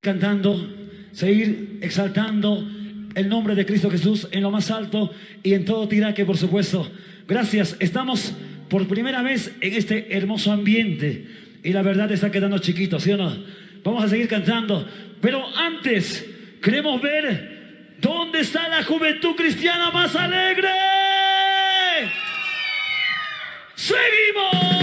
cantando, seguir exaltando el nombre de Cristo Jesús en lo más alto y en todo Tiraque, por supuesto. Gracias, estamos por primera vez en este hermoso ambiente y la verdad está quedando chiquito, ¿sí o no? Vamos a seguir cantando, pero antes queremos ver dónde está la juventud cristiana más alegre. ¡Seguimos!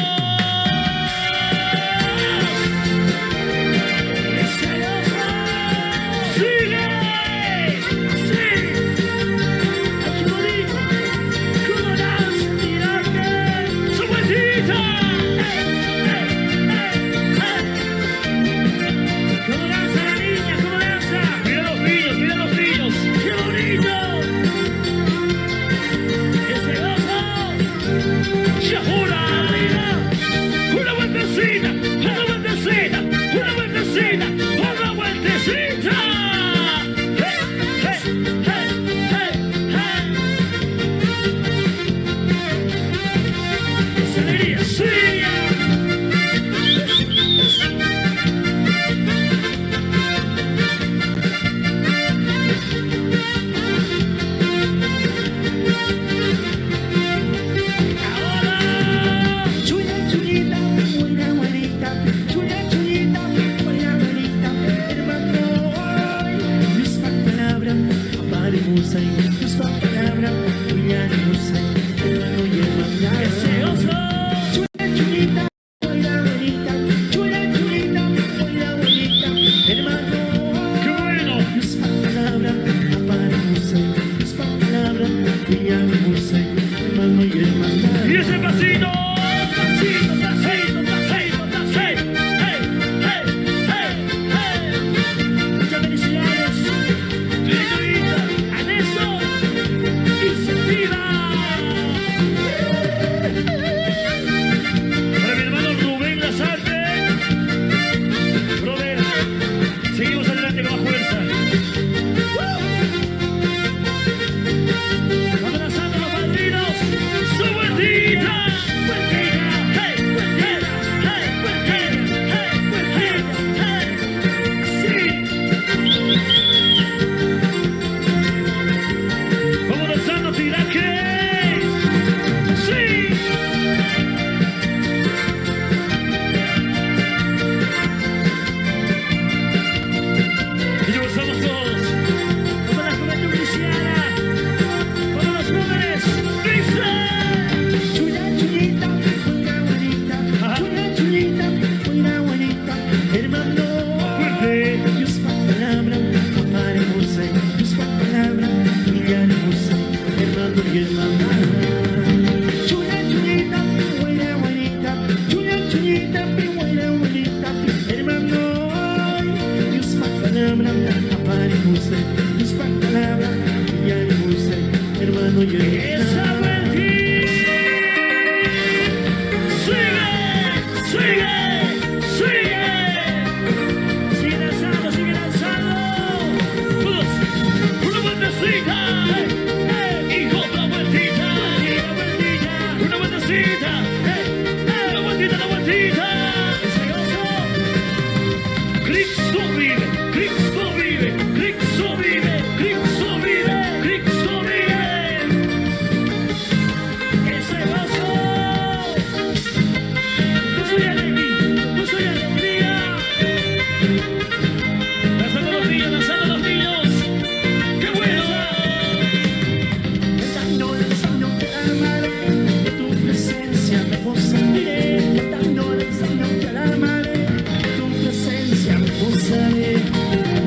Tu presencia me posaré.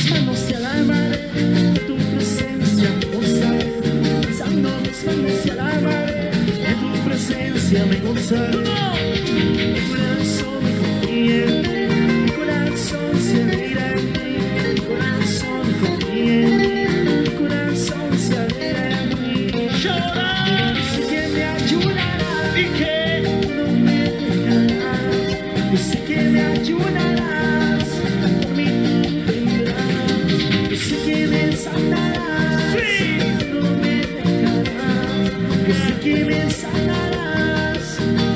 mis manos te alabaré, de tu presencia me gozaré. Alzando mis manos te alabaré, de tu presencia me gozaré. Mi corazón confía en ti, mi corazón se alegra en ti, mi corazón confía en ti, mi corazón se alegra en ti. Llorar, sé que me ayudarás y que no me dejarás. Yo sé que me ayudarás, por mí tú vendrás. Yo sé que me sanarás, no me dejarás. Yo sé que me sanarás,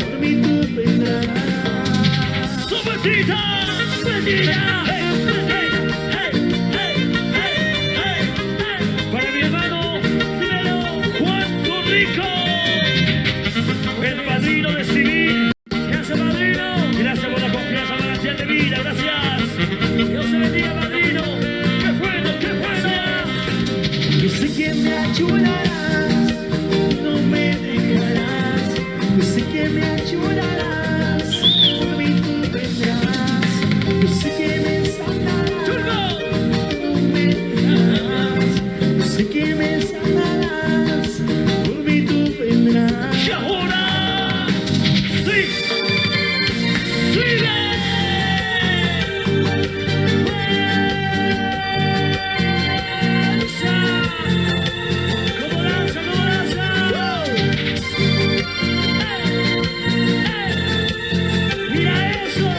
por mí tú vendrás. ¡Su bendita! ¡Bendita! ¡Hey, hey, hey, hey, hey, hey, hey! Para mi hermano, primero, Juan Corrico, el padrino de civil. Gracias, padrino. Gracias por la confianza manantial de vida. Gracias. Dios te bendiga, padrino. ¡Qué bueno, qué bueno! Yo sé que me ayudarás, no me dejarás. Yo sé que me ayudarás, por mí tú vendrás. Yo sé que me sanarás, no me dejarás. Yo sé que me sanarás, por mí tú vendrás. Y ahora, sí, sigue. ¿Cómo danza, cómo danza? Mira eso,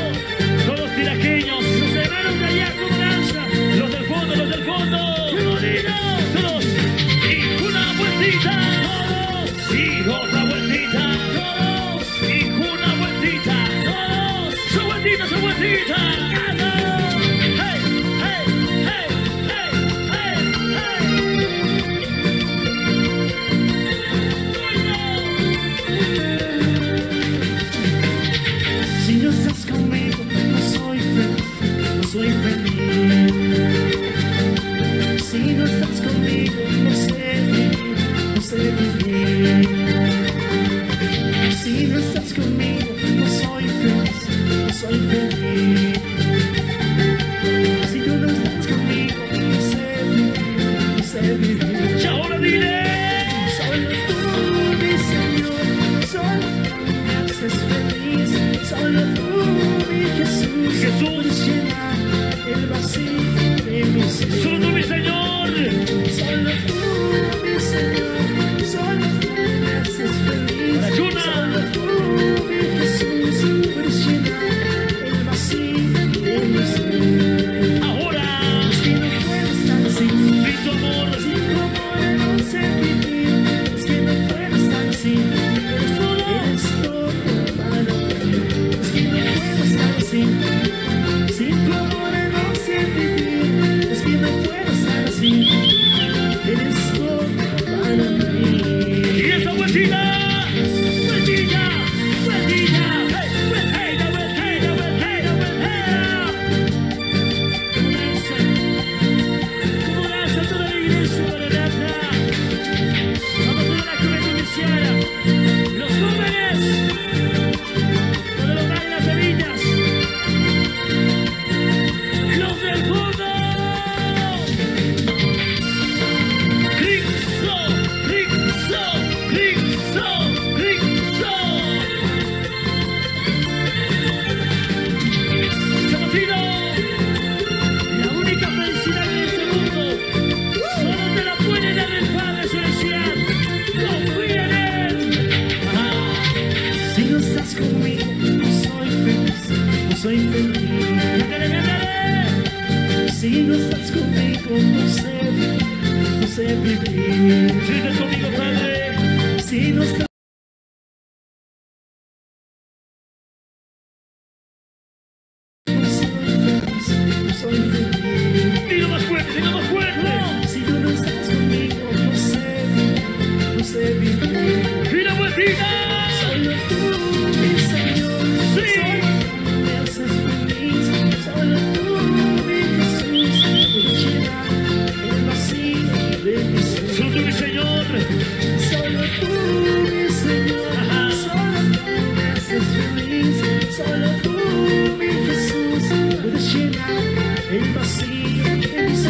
todos tiraqueños, los hermanos de allá, ¿cómo danza? Los del fondo, los del fondo. ¡Qué bonito! Todos, y una vueltita, todos, y otra vueltita, todos, y una vueltita, todos, su vueltita, su vueltita. ¡Hey, hey, hey, hey, hey, hey! Si no estás conmigo, no soy feliz, no soy feliz. Si no estás conmigo, no sé vivir, no sé vivir. Si no estás conmigo, no soy feliz, no soy feliz. Si tú no estás conmigo, no sé vivir, no sé vivir. Y ahora dile, solo tú, mi Señor, solo tú me haces feliz. Solo tú, mi Jesús, puedes llenar el vacío de mi ser. Solo tú, mi Señor. Solo tú, mi Señor. Solo tú me haces feliz. Solo tú, mi Jesús, puedes llenar el vacío de mi ser. Ahora, es que no puedo estar sin tu amor. Sin tu amor no sé vivir. Es que no puedo estar sin eres todo para mí. Sin tu amor no sé vivir, es que no puedo estar así, eres todo para mí. Y esa vueltita, vueltita, vueltita, hey, vueltita, vueltita, vueltita, vueltita. ¿Cómo danza toda la iglesia, Maranatha? Vamos a toda la juventud cristiana, los jóvenes, todos los padres de las semillas. Los del fondo. Cristo, Cristo, Cristo, Cristo. Chapacito, la única felicidad en este mundo solo te la puede dar el Padre Celestial. Confía en Él. Si no estás conmigo, no soy feliz, no soy feliz. Si no estás conmigo, no sé vivir. Si no estás conmigo, Padre. Si no estás no soy feliz. Dilo más fuerte, dilo más fuerte. Si tú no estás conmigo, no sé vivir. Y la vueltita. Solo tú, mi Señor. Sí. Solo tú me haces feliz. Solo tú, mi Jesús, puedes llenar el vacío de mi ser. Solo tú, mi Señor. Solo tú, mi Señor. Solo tú me haces feliz. Solo tú, mi Jesús, puedes llenar el vacío de mi ser.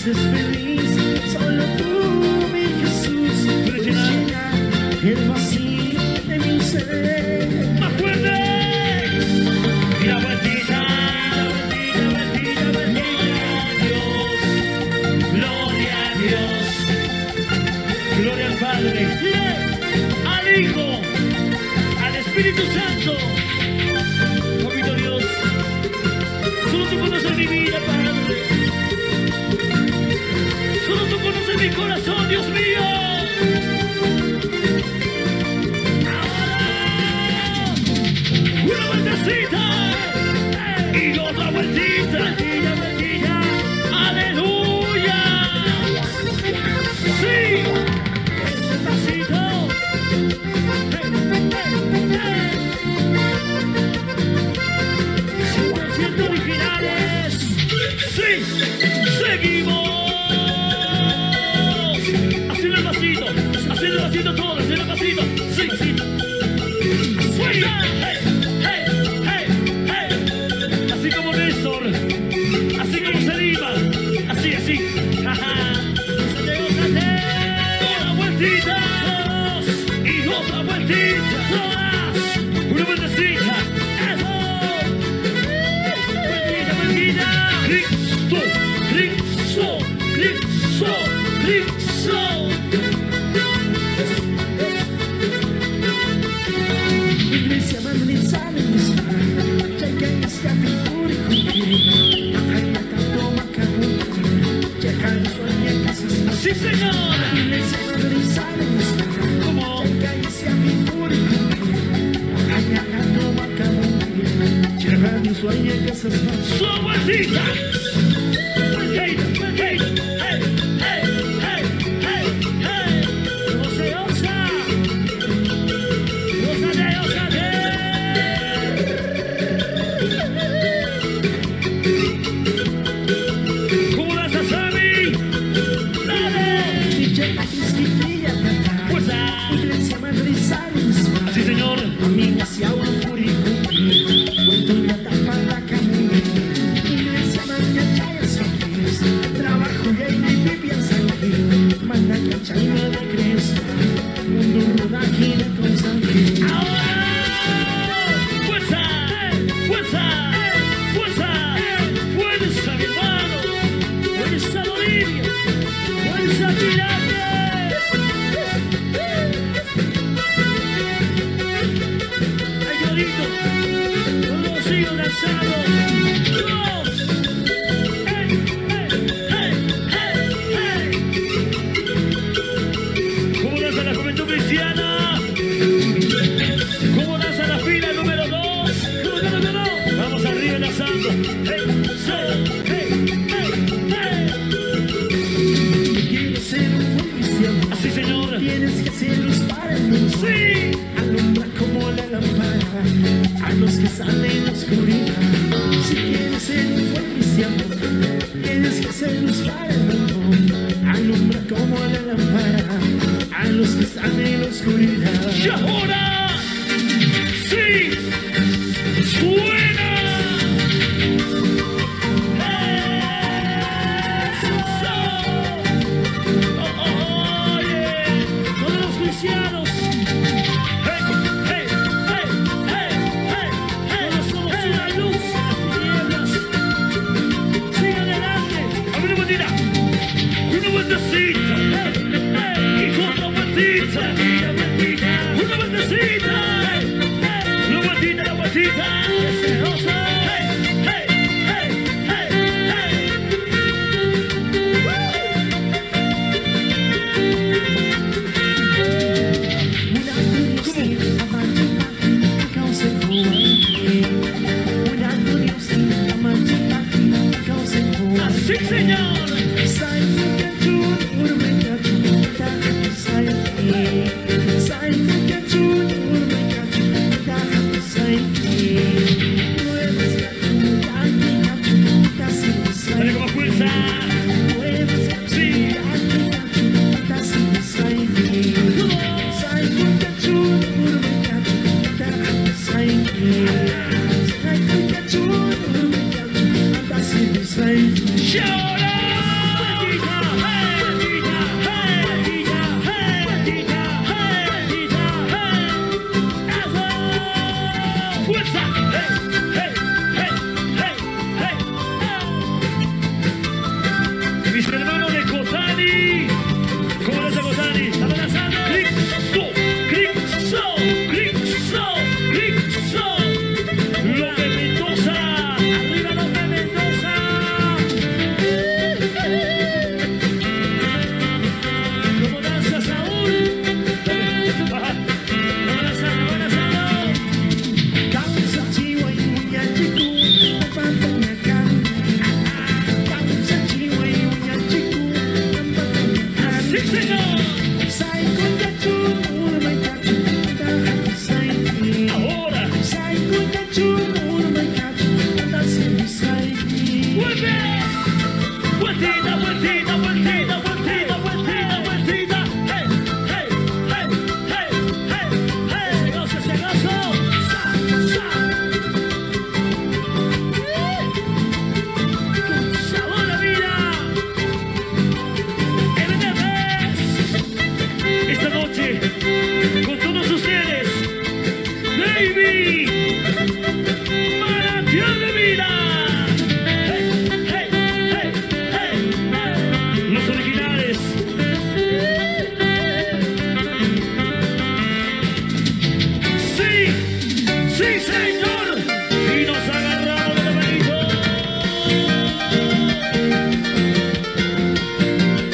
haces feliz. Solo tú, mi Jesús, puedes llenar el vacío de mi ser. ¡Más fuerte! Y la vueltita, la vueltita, Dios. Gloria a Dios. Gloria al Padre, al Hijo, al Espíritu Santo. Papito Dios, solo tú conoces mi vida, Padre. Solo tú conoces mi corazón, Dios mío. Ahora, una vueltecita y otra vueltita. Vueltita. Aleluya. Sí. Despacito. Originales. Sí, seguimos. Haciendo el pasito todo, haciendo el pasito. Sí, sí. Suelta. Hey. Así como Néstor, así como Selima, así. Una vueltita y otra vueltita. Una vueltecita. Cristo. Iglesia Manizales, llega hacia Pipuri, Macaria canto Macaru, llega sueña casas. Sí, señor. Iglesia Manizales, ¿cómo? llega hacia Pipuri, Macaria canto Macaru, llega sueña casas. Su vueltita. Así, señor. Amiga, si aún cuento la tapa la camina. Iglesia, trabajo y ahí me piensa aquí. Manda cacha y me decrees. Mundo rodaje de constante. ¡Fuerza! ¡Fuerza, mi hermano! ¡Fuerza, Bolivia! ¡Fuerza, Chile! ¡Ay, llorito! ¡Todos sigo danzando! ¡Dios! ¿Cómo danza la juventud cristiana? ¿Cómo danza la fila número 2? No. Vamos arriba danzando. Quiero ser un buen cristiano. Así, señor. Tienes que ser luz para el mundo. Sí. Alumbra como la lámpara a los que están en la oscuridad. Si quieres ser un buen cristiano, tienes que ser luz para el mundo. Alumbra como la lámpara a los que están en la oscuridad. Y ahora, sí, suena. Todos los cristianos. Todos somos una luz en las tinieblas. Sigue adelante. A ver, una vueltita. Una vueltecita. Y otra vueltita. Una vueltecita. La vueltita. Sí, señor. Dale como fuerza. Sí. Y ahora, señor. Sai cuida chumur mai kachu anda sai ki. Ahora. Sai cuida chumur mai kachu anda sai ki. Vuelve. Vueltita, vueltita, vueltita, vueltita, vueltita, vueltita. Hey, hey, hey, hey, hey, hey. Se goza, se goza. Sa, sa. Con sabor a vida. Esta noche, con todos ustedes, Baby, manantial de vida. Hey, hey, hey, hey, hey. Los originales. Sí, sí, señor. Y nos agarramos de la manito.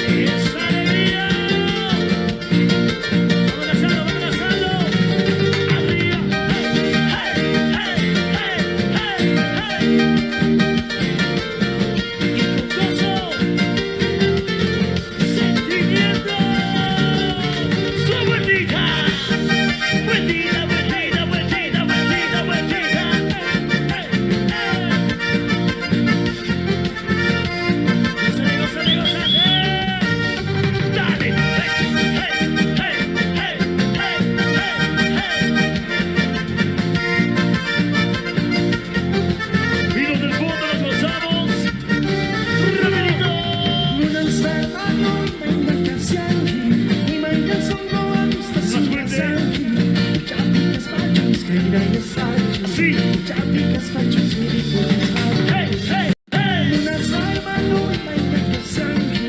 Y esa alegría. Vamos lanzando, vamos lanzando. Arriba. Hey, hey, hey, hey, hey, hey. Y con gozo, sentimiento. Su vueltita. Vueltita, vueltita, vueltita, vueltita, vueltita. Hey, hey, hey. Gózale, gózale, gózale. Dale. Hey, hey, hey, hey, hey, hey, hey. Y los del fondo nos gozamos. Rapidito. Nunan sarmano mai kasangi. Ni mai sono amista Más fuerte. sangi. Chapikas fachos kaira yasachi. Sí. Chapikas fachos miriko. Hey, hey, hey. Nunan sarmano mai kasangi.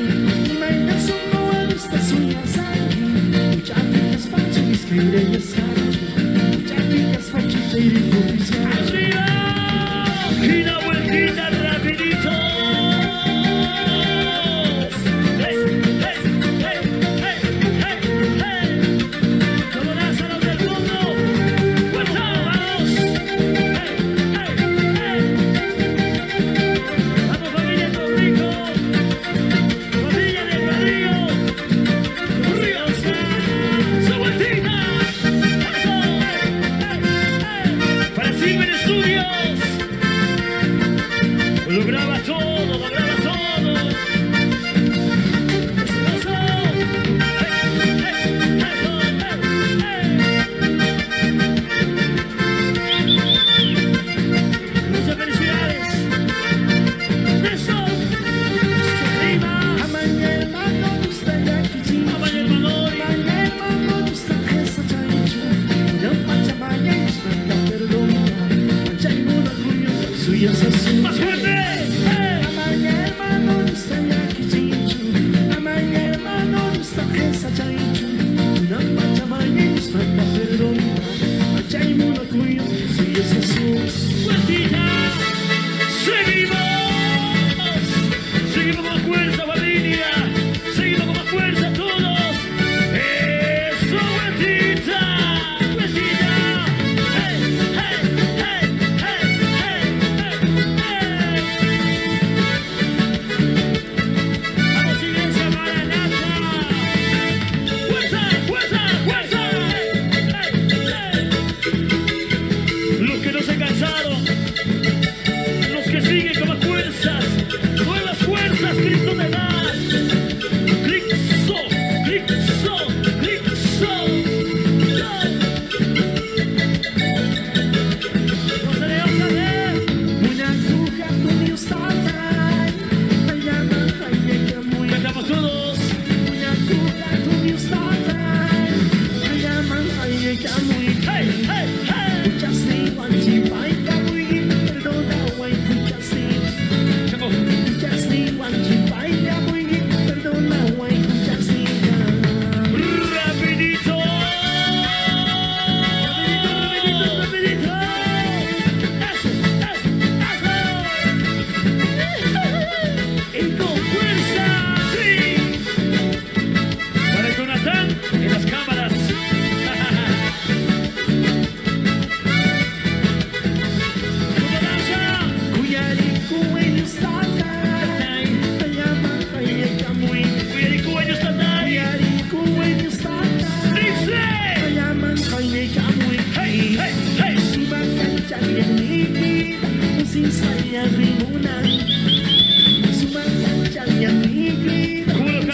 Ni mai sono amista sangi. Chapikas fachos kaira yasachi. Chapikas fachos miriko. Arriba. Y la vueltita rapidito. Hey, hey, hey, hey, hey, hey. Como lanzan los del fondo. Fuerza, vamos. Hey, hey, hey. Vamos, familia Torrico. Familia de Padrillo. Arriba. Su vueltita.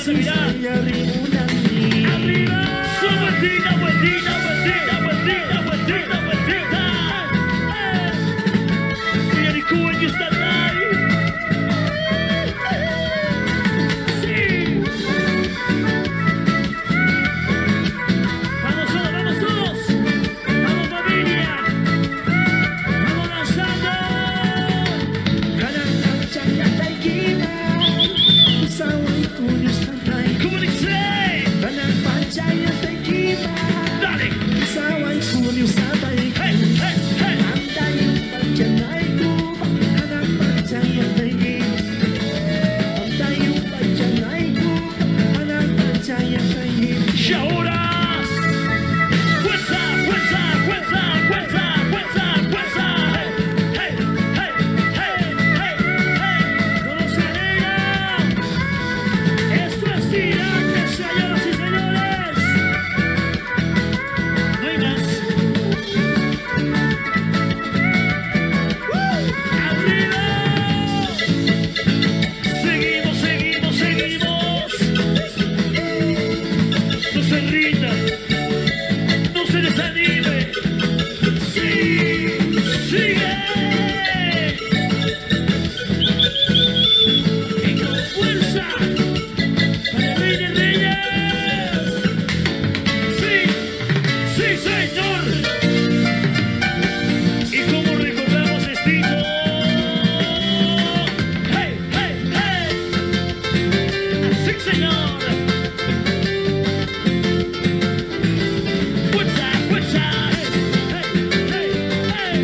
seguirá. Y arriba una niña. Arriba. Su vueltita, vueltita, vueltita, vueltita, vueltita, vueltita. Really cool when you start live. Sí. Vamos todos, vamos todos. Vamos familia. Vamos lanzando. ¿Cómo dice? Dale. Hey, hey, hey. Y ahora, fuerza, fuerza, fuerza, fuerza, fuerza, fuerza. Hey, hey, hey, hey, hey. Todos se alegran. Esto es tirante, señoras y señores. No hay más. Arriba. Seguimos, seguimos, seguimos. No se rinda, no se desanime. Sí, sigue. Y con fuerza para el Rey de Reyes. Sí, sí, señor. Y como recordamos estilo. Hey, hey, hey. Sí, señor. Fuerza, fuerza, hey, hey, hey.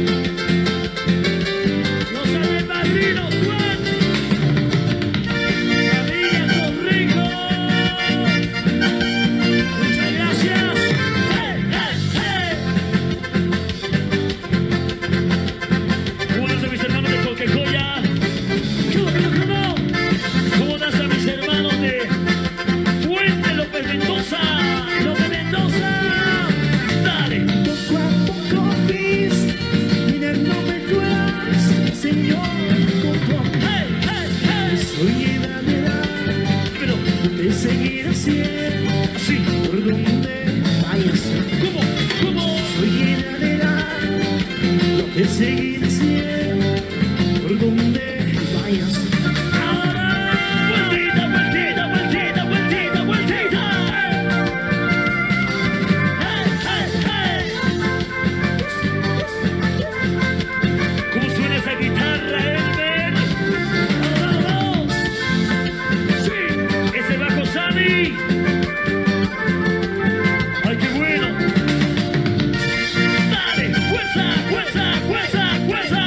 Los padrinos, Juan, familia Torrico. Muchas gracias. Hey, hey, hey. Unos de mis hermanos de Colquejoya. ¿Cómo das a mis hermanos de Fuente López Mendoza? López Mendoza. Dale. Hey, hey, hey. Pero, Seguir haciendo así. por donde vayas. ¿Cómo? ¿Cómo? Soy general, lo que seguir haciendo por donde vayas. Ahora. Vueltita, vueltita, vueltita, vueltita, vueltita. Hey, hey, hey. ¿Cómo suena esa guitarra, Elmer? Vamos, vamos. Sí, ese bajo Sammy. Ay, qué bueno. Dale, fuerza, fuerza, fuerza, fuerza.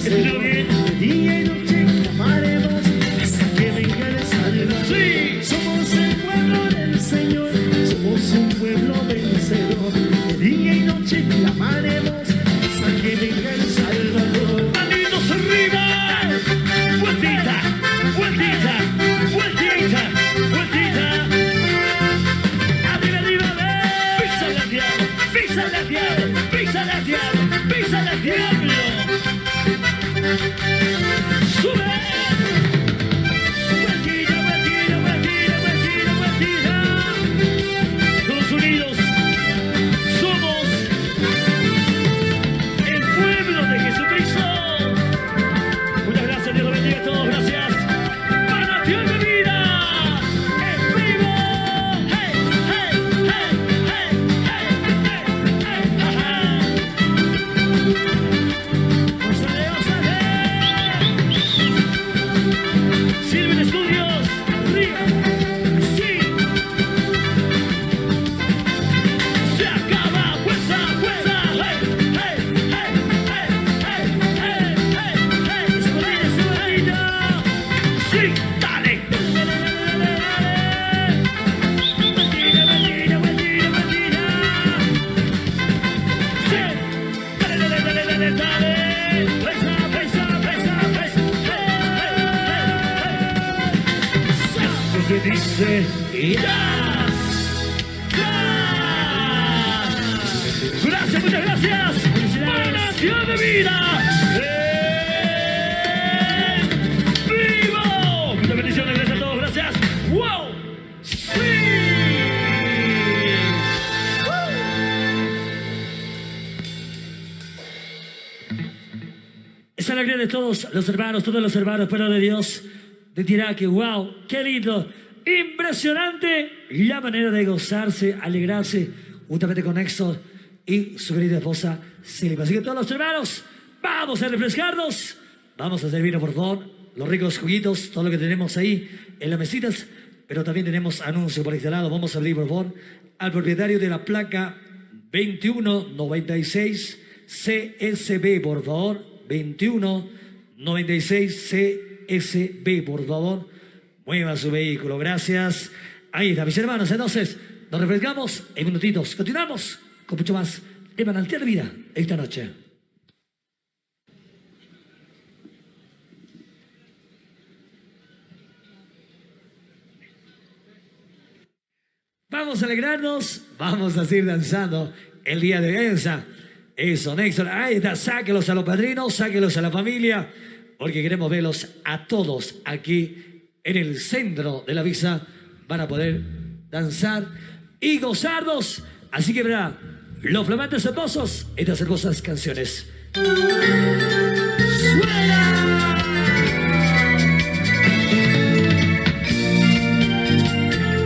Escúchalo bien. Día y noche clamaremos hasta que venga el Salvador. Sí. Somos el pueblo del Señor, somos un pueblo vencedor. De día y noche clamaremos hasta que venga el Salvador. Manitos arriba. Vueltita, vueltita, vueltita, vueltita. Arriba, arriba, pisa la diablo, pisa la diablo, pisa la diablo, pisa la diablo. Sube. Vueltita, vueltita, vueltita, vueltita, vueltita. Todos unidos somos el pueblo de Jesucristo. Muchas gracias, Dios los bendiga a todos, gracias. Manantial de vida, en vivo. Hey, hey, hey, hey, hey, hey, hey, ajá. Ósale, ósale. Silver Studios, arriba, sí. Se acaba, fuerza, fuerza, hey, hey, hey, hey, hey, hey, hey, hey. Se bonita, sí, dale. Dale, dale, dale, dale. Vueltita, vueltita, vueltita, vueltita. Sí, dale, dale, dale, dale, dale. Fuerza, fuerza, fuerza, fuerza. Hey, hey, hey, hey. Lo que dice y das. Gracias, muchas gracias. Manantial de vida. ¡Vivo! Muchas bendiciones, gracias a todos, gracias. ¡Wow! ¡Sí! Esa alegría de todos los hermanos, pueblo de Dios, de Tiraque. ¡Wow! ¡Qué lindo! Impresionante la manera de gozarse, alegrarse juntamente con Héctor y su querida esposa Silvia. Así que todos los hermanos, vamos a refrescarnos, vamos a servirnos por favor los ricos juguitos, todo lo que tenemos ahí en las mesitas, pero también tenemos anuncio por este lado. Vamos a abrir por favor al propietario de la placa 2196 CSB, por favor, 2196 CSB, por favor, mueva su vehículo, gracias. Ahí está, mis hermanos, entonces nos refrescamos en minutitos, continuamos con mucho más en Manantial de Vida esta noche. Vamos a alegrarnos, vamos a seguir danzando el día de hoy. Eso, Néstor, ahí está, sáquelos a los padrinos, sáquelos a la familia, porque queremos verlos a todos aquí en el centro de la visa para poder danzar y gozarnos. Así que verá, los flamantes hermosos, estas hermosas canciones. ¡Suena!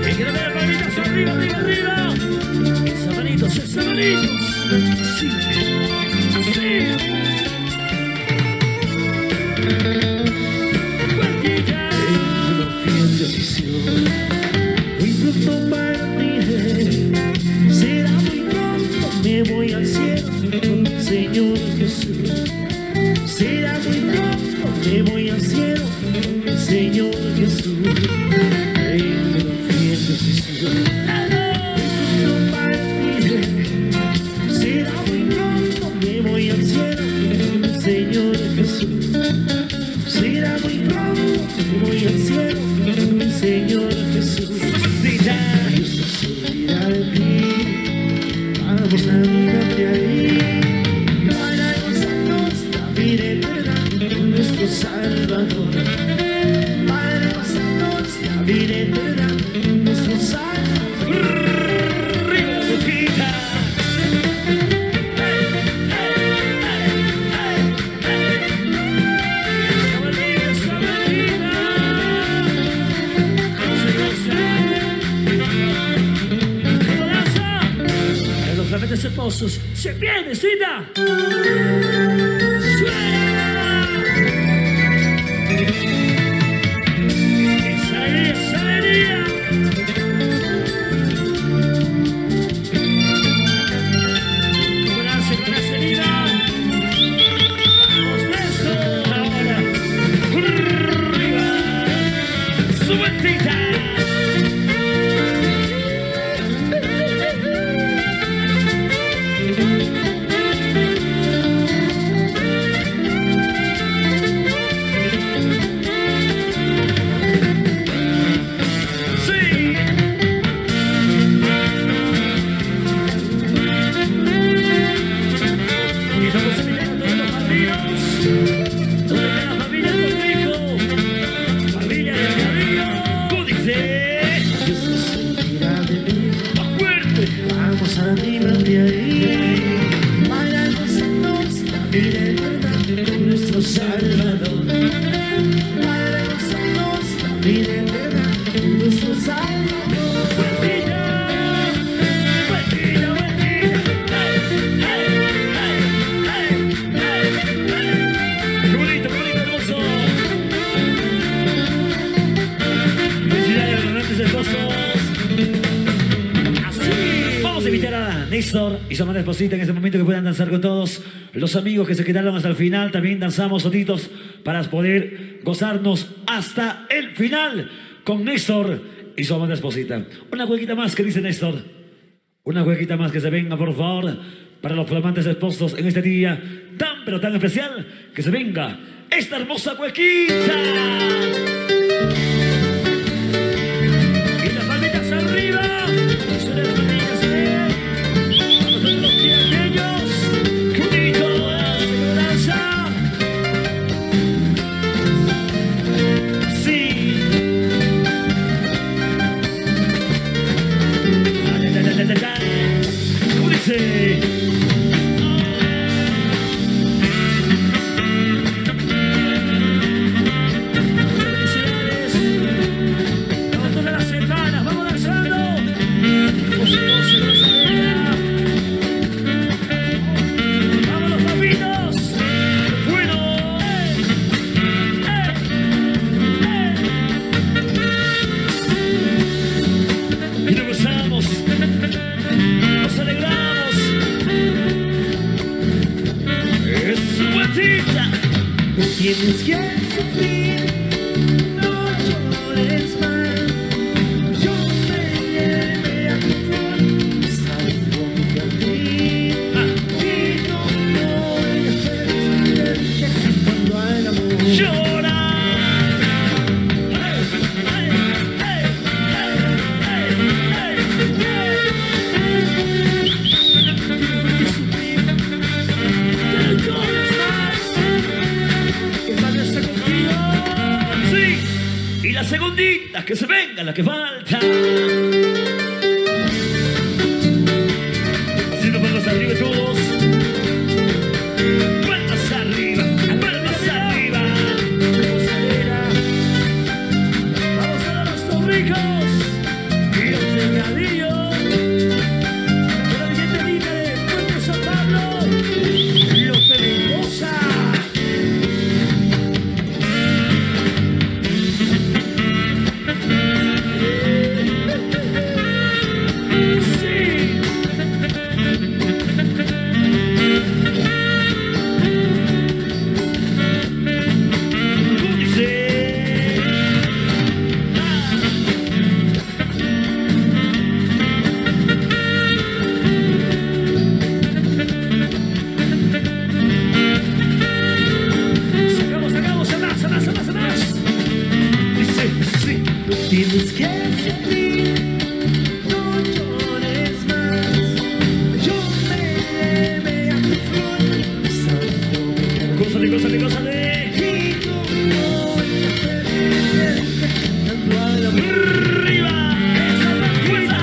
Y quiero ver manitas arriba, arriba, arriba. Esas manitos, esas manitos. Sí, así. Muy pronto partiré, será muy pronto, me voy al cielo con el Señor Jesús. Será muy pronto, me voy al cielo con el Señor Jesús. Rey fiel de Jesús. Muy pronto partiré, será muy pronto, me voy al cielo con el Señor Jesús. Será muy pronto, me voy al cielo con el Señor Jesús. Dios no se olvida de ti, vamos a mirarte ahí, para gozarnos la vida eterna con nuestro Salvador. Para gozarnos la vida eterna con nuestro Salvador. ¡Arriba, Lupita! Los hermosos, se viene, Cita. ¡Suena! ¡Esa alegría, esa alegría! Con la vida. ¡Vamos, besos! Néstor y su amada esposita en este momento que puedan danzar con todos. Los amigos que se quedaron hasta el final también danzamos solitos para poder gozarnos hasta el final con Néstor y su amada esposita. Una huequita más que dice Néstor. Una huequita más que se venga, por favor, para los flamantes esposos en este día tan pero tan especial. Que se venga esta hermosa huequita. Y las palmitas arriba. Son las palmitas arriba. Vamos a los tiaqueños. ¡Qué bonito! ¡Se danza! Sí. ¿Cómo dice? Tienes que sufrir, no llores más. Yo me llevé a tu flor, salgo mi jardín. Y no voy a ser cuando al amor llora. Y las segunditas, que se vengan las que faltan. Haciendo palmas arriba todos. Palmas arriba, palmas arriba. Vamos a dar los torricos y los delgadillos. Con la billetera de Puente San Pablo. Los Peligrosa. Tienes que sufrir, no llores más. Yo me llevé a tu flor, salgo mi jardín. Gózale. Y no voy a ser cantando al amor. ¡Arriba! ¡Esa banquita!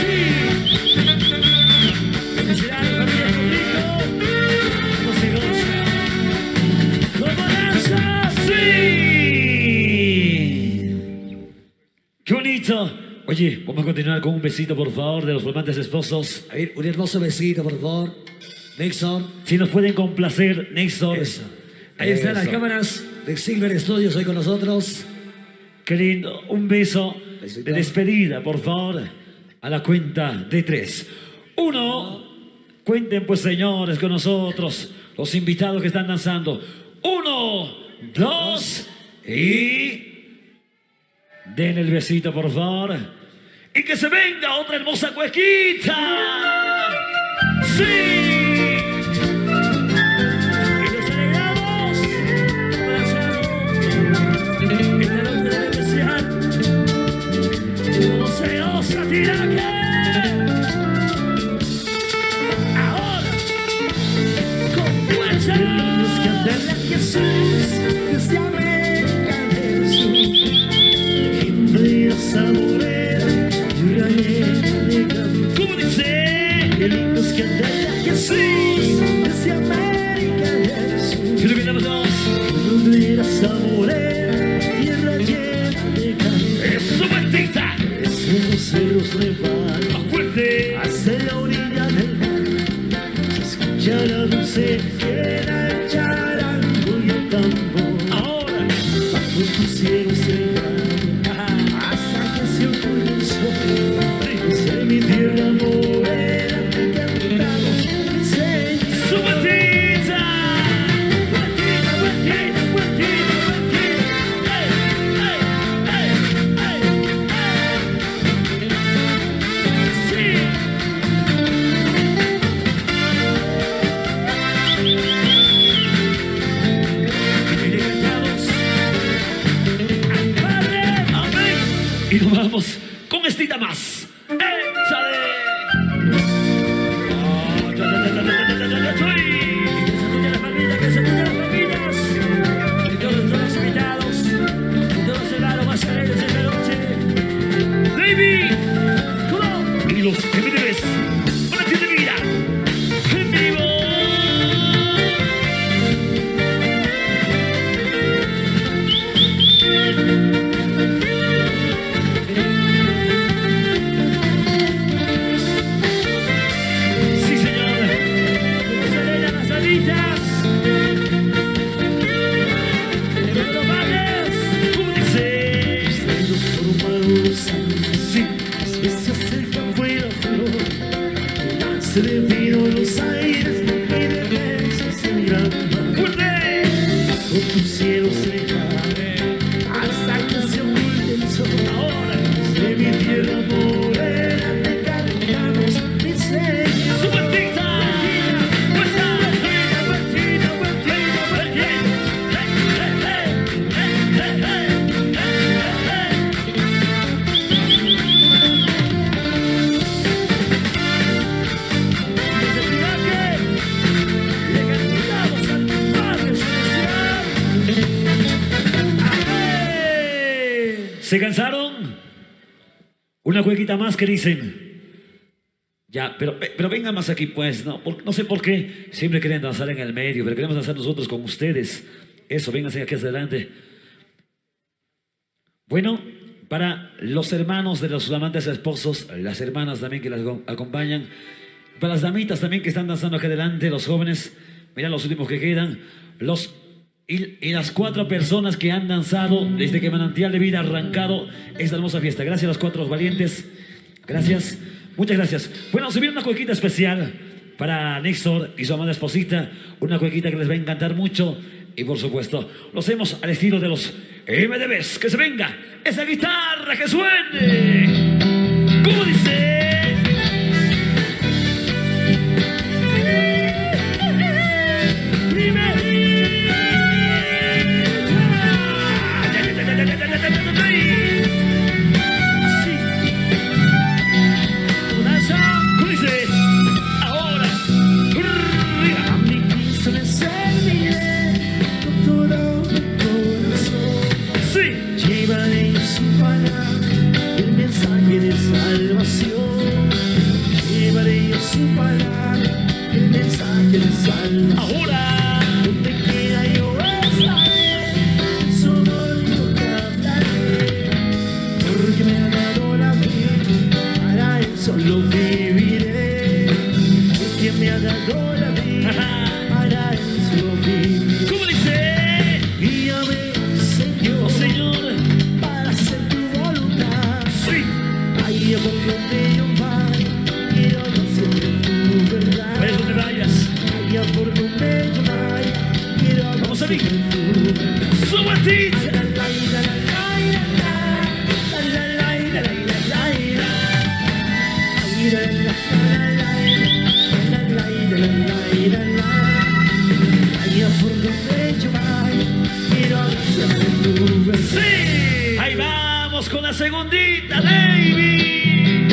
¡Sí! ¡Felicidades, familia Contigo! ¡No se goza! ¡Qué bonito! Oye, vamos a continuar con un besito, por favor, de los flamantes esposos. A ver, un hermoso besito, por favor. Néstor. Si nos pueden complacer, Néstor. Eso. Ahí están las cámaras de Silver Studios hoy con nosotros. Qué lindo. Un beso Besito. de despedida, por favor. A la cuenta de 3. 1. Cuenten, pues, señores, con nosotros. Los invitados que están danzando. 1, 2 y... Den el besito, por favor. Y que se venga otra hermosa cuequita. ¡Sí! Y nos alegramos. Abrazamos. Esta noche especial. No se osa tirar ahora. Con fuerza. Cantarle a Jesús desde América del Sur. Saborear y rayar de camino. ¿Cómo dice? Qué lindo es cantarle a Jesús desde América del Sur. Quiero que cantamos todos. Donde era saborear tierra llena de camino. ¡Eso, Martita! Desde los cerros nevados. ¡Más fuerte! Hasta la orilla del mar. Se escucha la dulce queda el charango y el tambor. Ahora, bajo tu cielo estrellado. Desde mi tierra morena te cantamos mi Señor. ¡Su vueltita! Vueltita, vueltita, vueltita, vueltita. ¡Sí! Y le cantamos al Padre. ¡Amén! Y nos vamos con estita más. ¡Échale! ¡Oh, ya, ya, ya, ya, ya, ya, ya, ya, ya! Que se escuchen las palmitas, que se escuchen las palmitas. Y todos los invitados, y todos los hermanos más alegres esta noche. ¡David! ¿Cómo? Y los MDBs para ti de vida en vivo. Sí, señor. Que se alegran las alitas. De todos los barrios. ¿Cómo dice? Los formados años, Sí. las bestias del campo y la flor. Se detienen los aires y de besos el gran mar. ¡Fuerte! Con tu cielo cercano hasta que se oculte el sol. Ahora. De mi tierra morena te cantamos mi Señor. ¡Su vueltita! ¡Vuelta! Vueltita, vueltita, vueltita, vueltita. Desde el Tiraque le cantamos al Padre Celestial. ¡Amén! ¿Se cansaron? Una cuequita más que dicen. Ya, pero vengan más aquí pues, ¿no? No sé por qué siempre quieren danzar en el medio, pero queremos danzar nosotros con ustedes. Eso, vénganse aquí hacia adelante. Bueno, para los hermanos de los amantes esposos, las hermanas también que las acompañan, para las damitas también que están danzando aquí adelante, los jóvenes, mira los últimos que quedan, y las 4 personas que han danzado desde que Manantial de Vida ha arrancado esta hermosa fiesta. Gracias a los 4 valientes. Gracias. Muchas gracias. Bueno, se viene una cuequita especial para Néstor y su amada esposita. Una cuequita que les va a encantar mucho. Y por supuesto, lo hacemos al estilo de los MDBs. Que se venga esa guitarra que suene. ¿Cómo dice? ¿Cómo dice? Ahora. A mi Cristo le serviré con todo mi corazón. Sí. Llevaré su palabra, el mensaje de salvación. Llevaré su palabra, el mensaje de salvación. Ahora. Donde quiera yo estaré, en su nombre te hablaré. Porque me ha dado la vida, para eso lo viviré. Porque me ha dado la vida, para eso lo viviré. ¿Cómo dice? Guíame, Señor, Oh, Señor. para hacer tu voluntad. Sí. Ahí por donde yo vaya, quiero hacer tu verdad. Vaya donde vayas. Allá por donde yo vaya, quiero Vamos a ver. hacer tu verdad. Su vueltita. La, la, la, la, la, la, la, la, la, la, la, la, la, la. Ay, la, la, la, la, la, la, la, la, la, la. Allá por donde yo vaya, quiero hacer tu verdad. Sí. Ahí vamos con la segundita, David.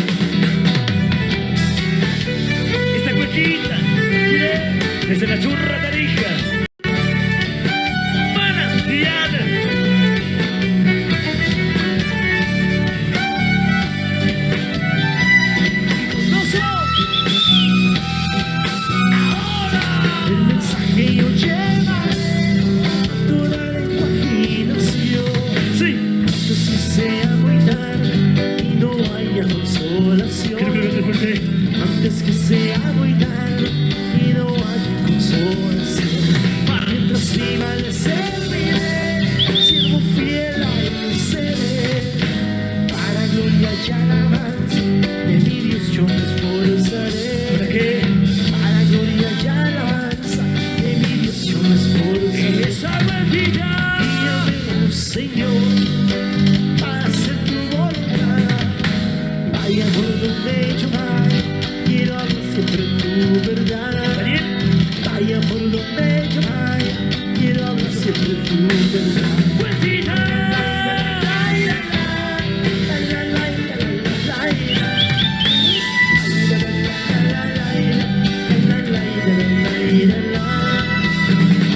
Esta cuequita. Desde la churra tarija. Manantial. El mensaje yo llevaré a toda la imaginación. Sí. Esto sí sea muy tarde y no haya consolación. Quiero que lo vean fuerte. Antes que sea muy tarde y no haya consolación. Mientras viva le serviré, siervo fiel a él seré. Para gloria y alabanza de mi Dios yo me esforzaré. ¿Para qué? Para gloria y alabanza de mi Dios yo me esforzaré. Esa bendita. Guíame, oh Señor, para hacer tu voluntad. Vaya por donde yo vaya, quiero hablar siempre tu verdad. Daniel. Vaya por donde yo vaya, quiero hablar siempre tu verdad. Bendita.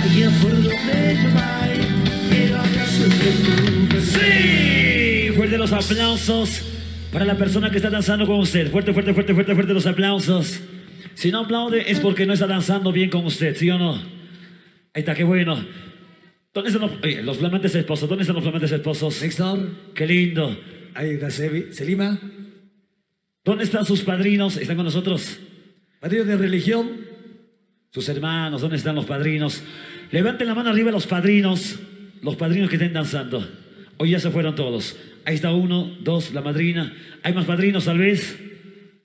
Vaya por donde yo vaya, quiero hablar siempre tu verdad. Sí, fuerte los aplausos para la persona que está danzando con usted. Fuerte, fuerte, fuerte, fuerte, fuerte los aplausos. Si no aplaude es porque no está danzando bien con usted, ¿sí o no? Ahí está, qué bueno. ¿Dónde están los flamantes esposos? ¿Dónde están los flamantes esposos? Néstor. Qué lindo. Ahí está Selima. ¿Dónde están sus padrinos? ¿Están con nosotros? Padrino de religión. Sus hermanos, ¿dónde están los padrinos? Levanten la mano arriba los padrinos que estén danzando. Hoy ya se fueron todos. Ahí está uno, dos, la madrina. ¿Hay más padrinos tal vez?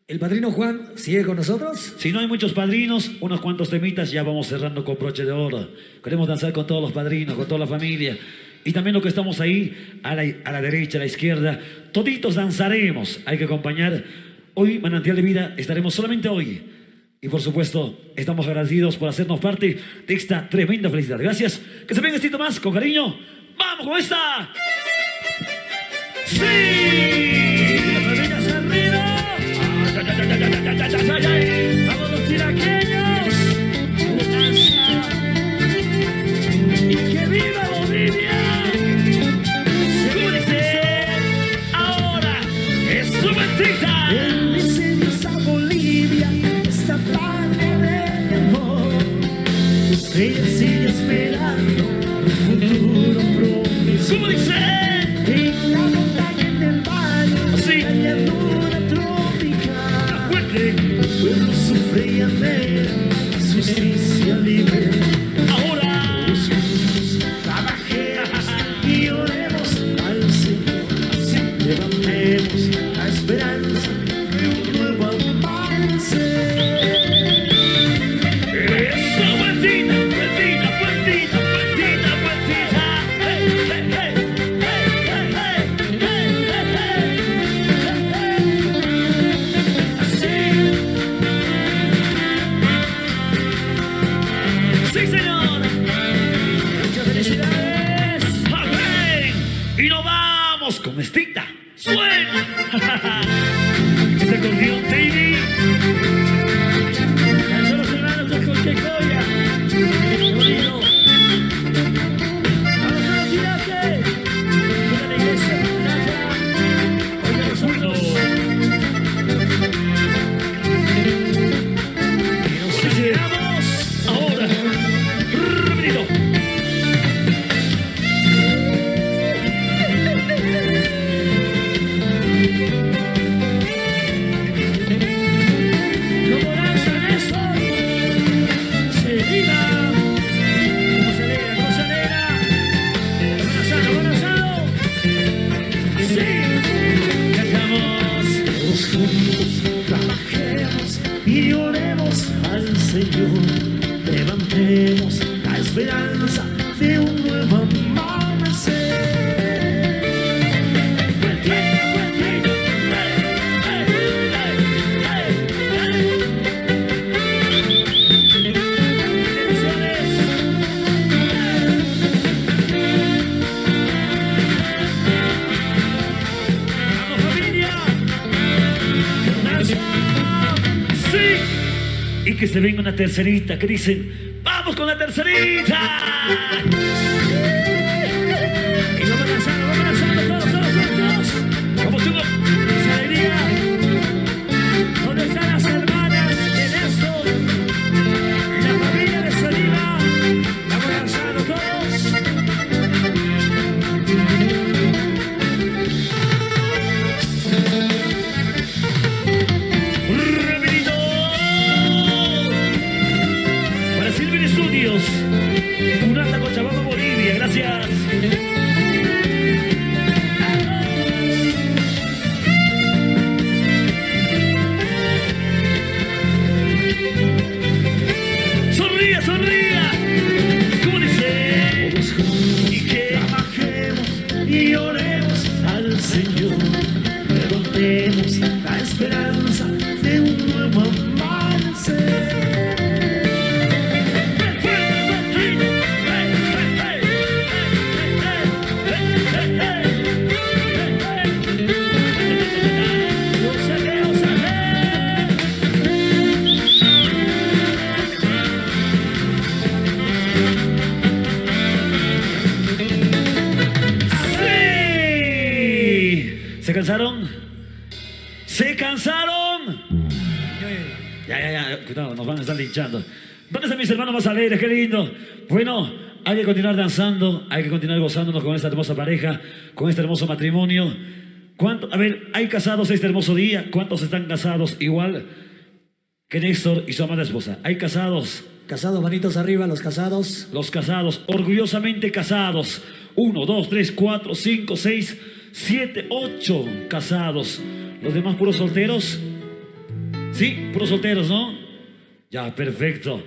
El padrino Juan sigue con nosotros. Si no hay muchos padrinos, unos cuantos temitas, ya vamos cerrando con broche de oro. Queremos danzar con todos los padrinos, con toda la familia. Y también los que estamos ahí, a la derecha, a la izquierda, toditos danzaremos. Hay que acompañar. Hoy, Manantial de Vida, estaremos solamente hoy. Y por supuesto, estamos agradecidos por hacernos parte de esta tremenda felicidad. Gracias. Que se venga un más, con cariño. ¡Vamos con esta! ¡Sí! Las palmeras arriba. Vamos los tiraqueños. Danza. Y que viva Bolivia. ¡Súbese! Ahora es su mentita. El diseño a Bolivia, esta patria de amor. Ella sigue esperando un futuro promiso. ¡Súbese! En la montaña, en el valle, Sí. la llanura tropical. ¡Fuerte! El pueblo sufre y anhela justicia libre. Ahora. Todos juntos trabajemos y oremos al Señor. Así levantemos la esperanza de un nuevo amanecer. ¡Eso, vueltita, vueltita, vueltita, vueltita, vueltita! ¡Hey, hey, hey! ¡Hey, hey, hey! ¡Hey, hey, hey! ¡Así! ¡Sí, señor! Muchas felicidades. ¡Amén! Y nos vamos con Estita. ¡Suena! ¡Ese acordeón, baby! Danzan los hermanos de Colquecoya. Qué bonito. Vamos a los tiraques. Toda la iglesia, Nata. Oiga nosotros. Nos esperamos ahora. Rapidito. ¿Cómo danzan eso? Selima. ¿Cómo se alegra? ¿Cómo se alegra? Van asado. Sí. Cantamos. Todos juntos trabajemos y oremos al Señor. Levantemos la esperanza de un nuevo amanecer. Vueltita, vueltita. ¡Hey, hey, hey, hey, Bendiciones. Vamos familia. Danza. sí! Y que se venga una tercerita, que dicen, ¡vamos con la tercerita! Y vamos lanzando todos, todos juntos. ¡Vamos, chicos! ¡Esa alegría! ¿Dónde están las hermanas de Néstor? La familia de Selima. Vamos lanzando todos. ¡Rapidito! Para Silver Studios, Cunata, Cochabamba, Bolivia, gracias. cansaron? ¿Se cansaron? Ya, cuidado, nos van a estar linchando. ¿Dónde están mis hermanos más alegres? ¡Qué lindo! Bueno, hay que continuar danzando, hay que continuar gozándonos con esta hermosa pareja, con este hermoso matrimonio. A ver, ¿hay casados este hermoso día? ¿Cuántos están casados igual que Néstor y su amada esposa? ¿Hay casados? Casados, manitos arriba, los casados. Los casados, orgullosamente casados. 1, 2, 3, 4, 5, 6, 7, 8 casados. ¿Los demás puros solteros? Sí, puros solteros, ¿no? Ya, perfecto.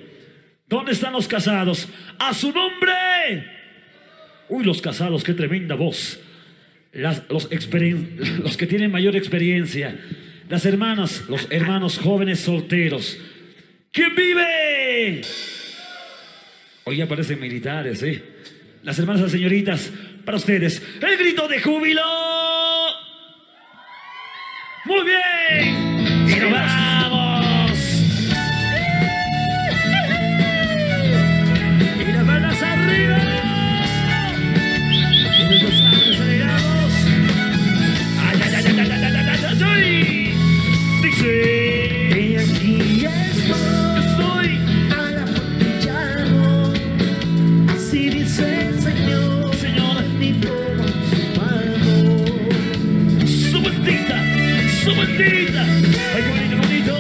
¿Dónde están los casados? ¡A su nombre! Uy, los casados, qué tremenda voz. Los que tienen mayor experiencia. Las hermanas, los hermanos jóvenes solteros. ¿Quién vive? Hoy aparecen militares, ¿eh? Las hermanas, las señoritas, para ustedes, el grito de júbilo. Muy bien. Y nos vamos. Y las manos arriba. Y nuestros ángeles alegrados. Ay, ay, ay, ay, ay, ay, ay, ay, ay. Dice. Y aquí estoy a la puerta llamo. Así dice el Señor, Señor, mi toma su mano. su vueltita, su vueltita. Ay, qué bonito, qué bonito.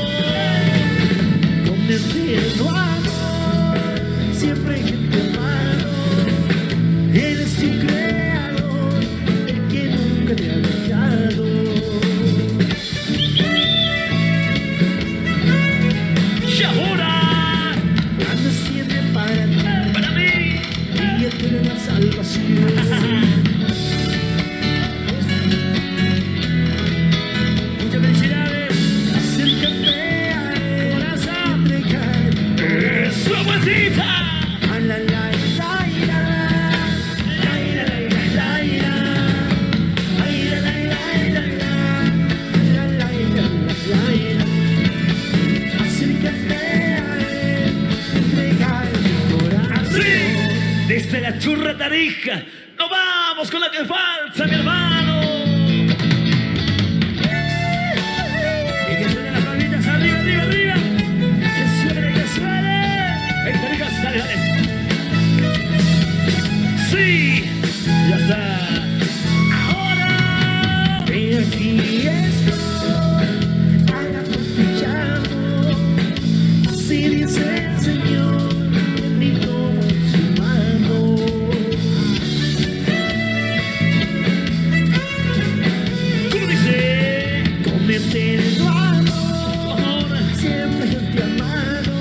Con eterno amor, siempre en tu mano. Eres tu creador, el que nunca te ha dejado. Y ahora, Planes tiene para ti para mí. y eterna salvación. Muchas felicidades. Acércate a él, Corazón. entregar. Su vueltita. A la la la la la la la la ay la la la la la. Acércate a él, entregar tu corazón. Sí, desde la churra Tarija. Nos vamos con la que falta, mi hermano. Y que suenen las palmitas arriba, arriba, arriba. Que suene, que suene. Ven, Tarijas, dale, dale. Sí, ya está. Ahora. He aquí estoy, a la puerta llamo. Así dice el Señor, mi tomo su mano. ¿Cómo dice? Con eterno amor, siempre yo te he amado.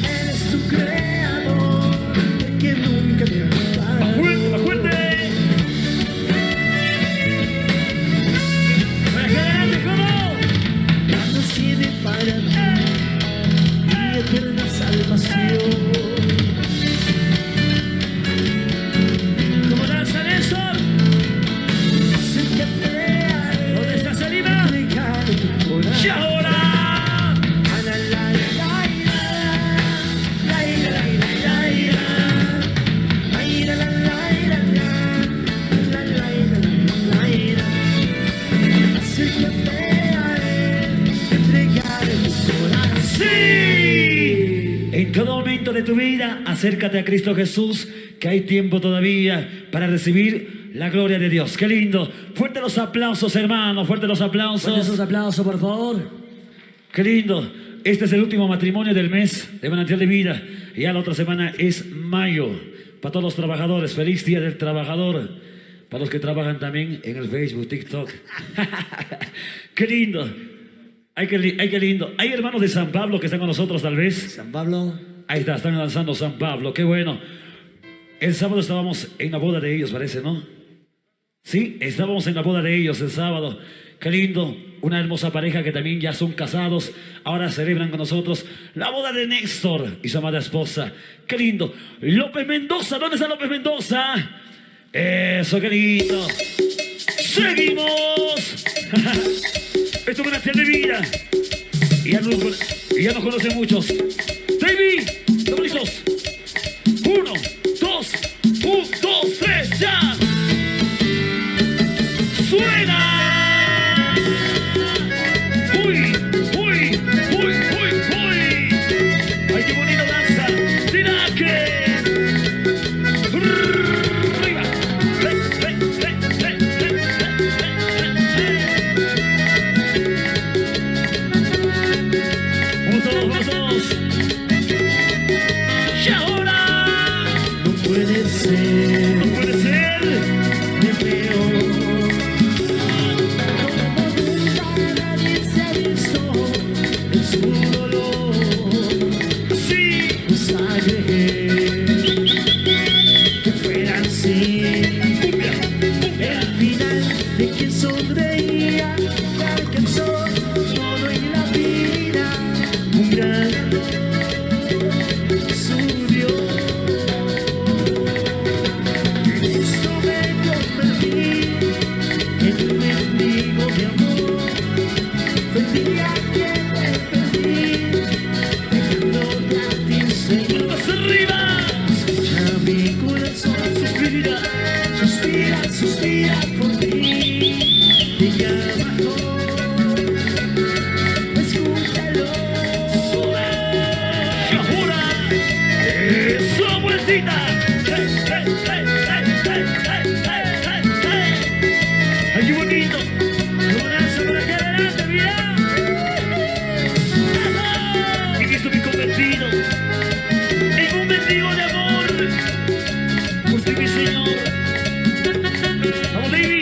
Eres tu creador, el que nunca te ha dejado. Fuerte, más fuerte. Para que adelante, ¿cómo? Planes tiene para ti y eterna salvación. ¿Cómo danza Néstor? Acércate a él, ¿Dónde está Salima? entregar tu corazón. Y ahora. A la la la la la la la la la ay la la la la la. Acércate a él, entregar tu corazón. Sí. En todo momento de tu vida, acércate a Cristo Jesús, que hay tiempo todavía para recibir la gloria de Dios. Qué lindo. Fuerte los aplausos, hermanos. Fuerte los Fuertes aplausos. esos aplausos, por favor. Qué lindo. Este es el último matrimonio del mes de Manantial de Vida. Y ya la otra semana es mayo. Para todos los trabajadores, feliz Día del Trabajador. Para los que trabajan también en el Facebook, TikTok. Qué lindo. Ay, qué lindo. Hay hermanos de San Pablo que están con nosotros, tal vez. San Pablo. Ahí está, están lanzando San Pablo. Qué bueno. El sábado estábamos en la boda de ellos, parece, ¿no? Sí, estábamos en la boda de ellos el sábado. Qué lindo. Una hermosa pareja que también ya son casados. Ahora celebran con nosotros la boda de Néstor y su amada esposa. Qué lindo. López Mendoza. ¿Dónde está López Mendoza? Eso, qué lindo. ¡Seguimos! Esto es una de vida. Y ya nos conocen muchos. David, ¿estamos listos? 1, 2, 1, 2, 3, ya. ¡Suena! Uy, uy, uy, uy, uy. Ay, qué bonito danza. Tira que. Arriba. Ve, ve, ve, ve, ve, ve. Vamos todos, vamos todos. Y ahora. No puede ser, No puede ser. me veo como nunca nadie se ha visto en su dolor. Sí. Sangre que fuera así. Cumbia, cumbia. El final de quien sonreía que alcanzó todo en la vida. Un gran su Dios. En esto me convertí en un mendigo de amor. Fue el día que te perdí, dejándote a ti, Señor. Manos arriba. Escucha mi corazón, Suspira. suspira, suspira por ti. Te llama hoy, escúchalo. Y ahora. Eso, vueltita. Hey, hey, hey, hey, hey, hey, hey, hey, hey. Ay, qué bonito. Qué bonanza por aquí adelante, mira. En esto me he convertido en un mendigo de amor. Por ti, mi Señor. Vamos, baby.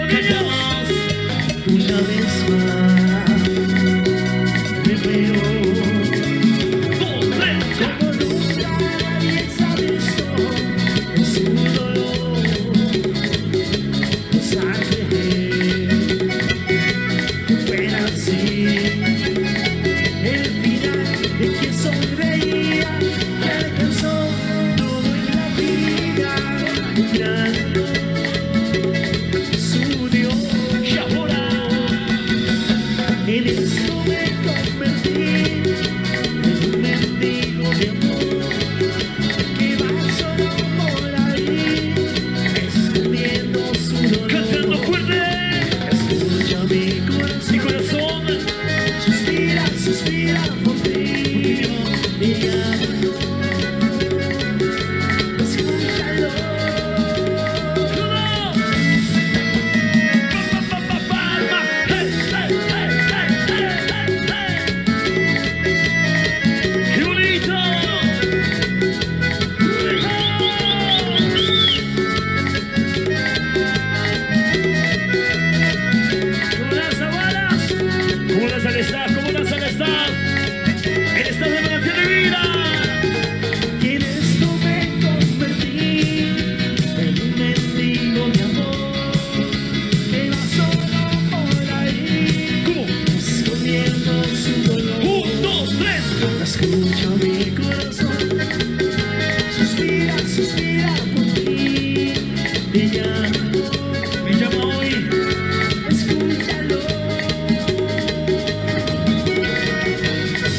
Cantamos. Una vez más me veo Dos, tres, ya. como nunca nadie se ha visto en su dolor. Sangre que fuera así. El final de quien sonreía que alcanzó todo en la vida. Un gran su Dios. Y ahora. En esto me convertí en un mendigo de amor que va solo por ahí escondiendo su Cantando dolor. fuerte. Escucha mi Mi corazón, corazón. suspira, suspira por ti. Me llama, escúchalo. Palmas. Hey, hey, hey, hey, hey, hey, hey. ¡Qué bonito! ¿Cómo danza, Wallace? ¿Cómo danza el staff? ¿Cómo danza el staff? El staff de Manantial de Vida. Y en esto me convertí en un mendigo de amor que va solo por ahí ¿Cómo? escondiendo su dolor. 1, 2, 3. Escucha mi corazón, suspira, suspira por ti. Te llama, Me llama hoy. escúchalo.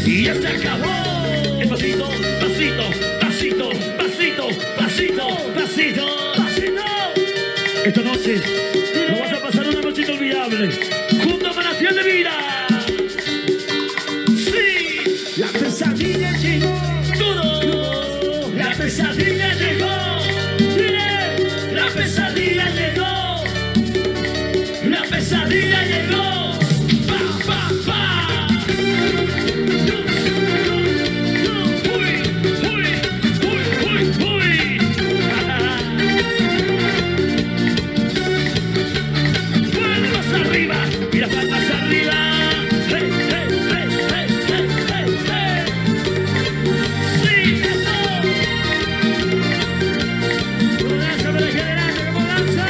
Y ya se acabó. El pasito, pasito, pasito, pasito, pasito, pasito, pasito. Esta noche lo vas a pasar una noche inolvidable junto a Manantial de Vida. Sí, La pesadilla llegó, todo. La pesadilla llegó. Mire, la pesadilla llegó. La pesadilla llegó. Pa, pa, pa. Uy, uy, uy, uy, uy. Palmas arriba y las palmas arriba. Hey, hey, hey, hey, hey, hey, hey. Sí, eso. ¿Cómo danza por aquí adelante? ¿Cómo danza?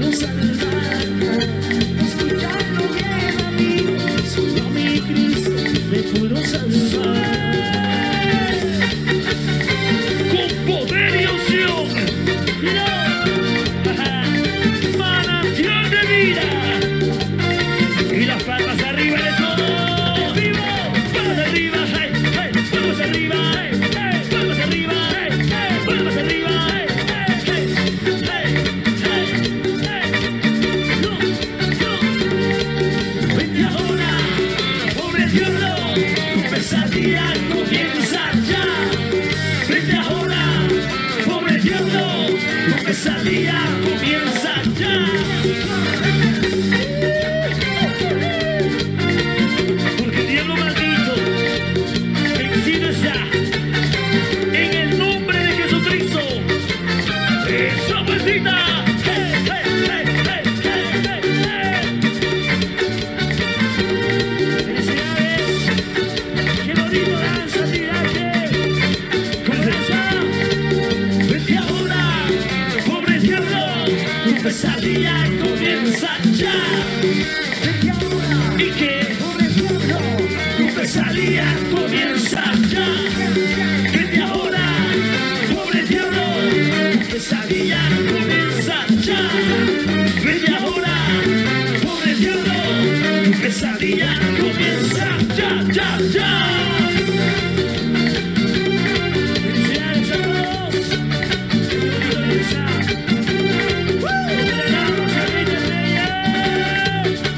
pudo salvar. Escuchando bien, amigos, solo mi Cristo me pudo salvar. Con poder y unción. Manantial de vida. Y las palmas arriba de todo. ¡Vivo! ¡Palmas arriba! ¡Hey! ¡Hey! ¡Palmas arriba! ¡Hey! ¡Hey! ¡Palmas arriba! ¡Hey! ¡Hey! ¡Palmas arriba! ¡Hey! ¡Hey! ¡Hey! ¡Hey! ¡Hey! ¡No! ¡No! ¡Vente ahora! ¡Pobre diablo! Tu pesadilla comienza ya. ¡Vente ahora! ¡Pobre diablo! Tu pesadilla comienza ya. Porque el diablo maldito vencido está en el nombre de Jesucristo. ¡Esa bendita! ¡Hey, hey, hey, hey, hey, hey, hey! ¡Felicidades! ¡Qué bonito danza, tirante! ¡Comienza! ¡Vete ahora! ¡Pobre diablo! Tu pesadilla comienza ya. ¡Vete ahora! ¿Y qué? ¡Pobre diablo! Tu pesadilla comienza ya. Vete ahora, pobre diablo. Tu pesadilla comienza ya. Vete ahora, pobre diablo. Tu pesadilla comienza ya, ya, ya. ¡Felicidades a todos! ¡Qué bonito danza! ¡Celebramos al Rey de Reyes!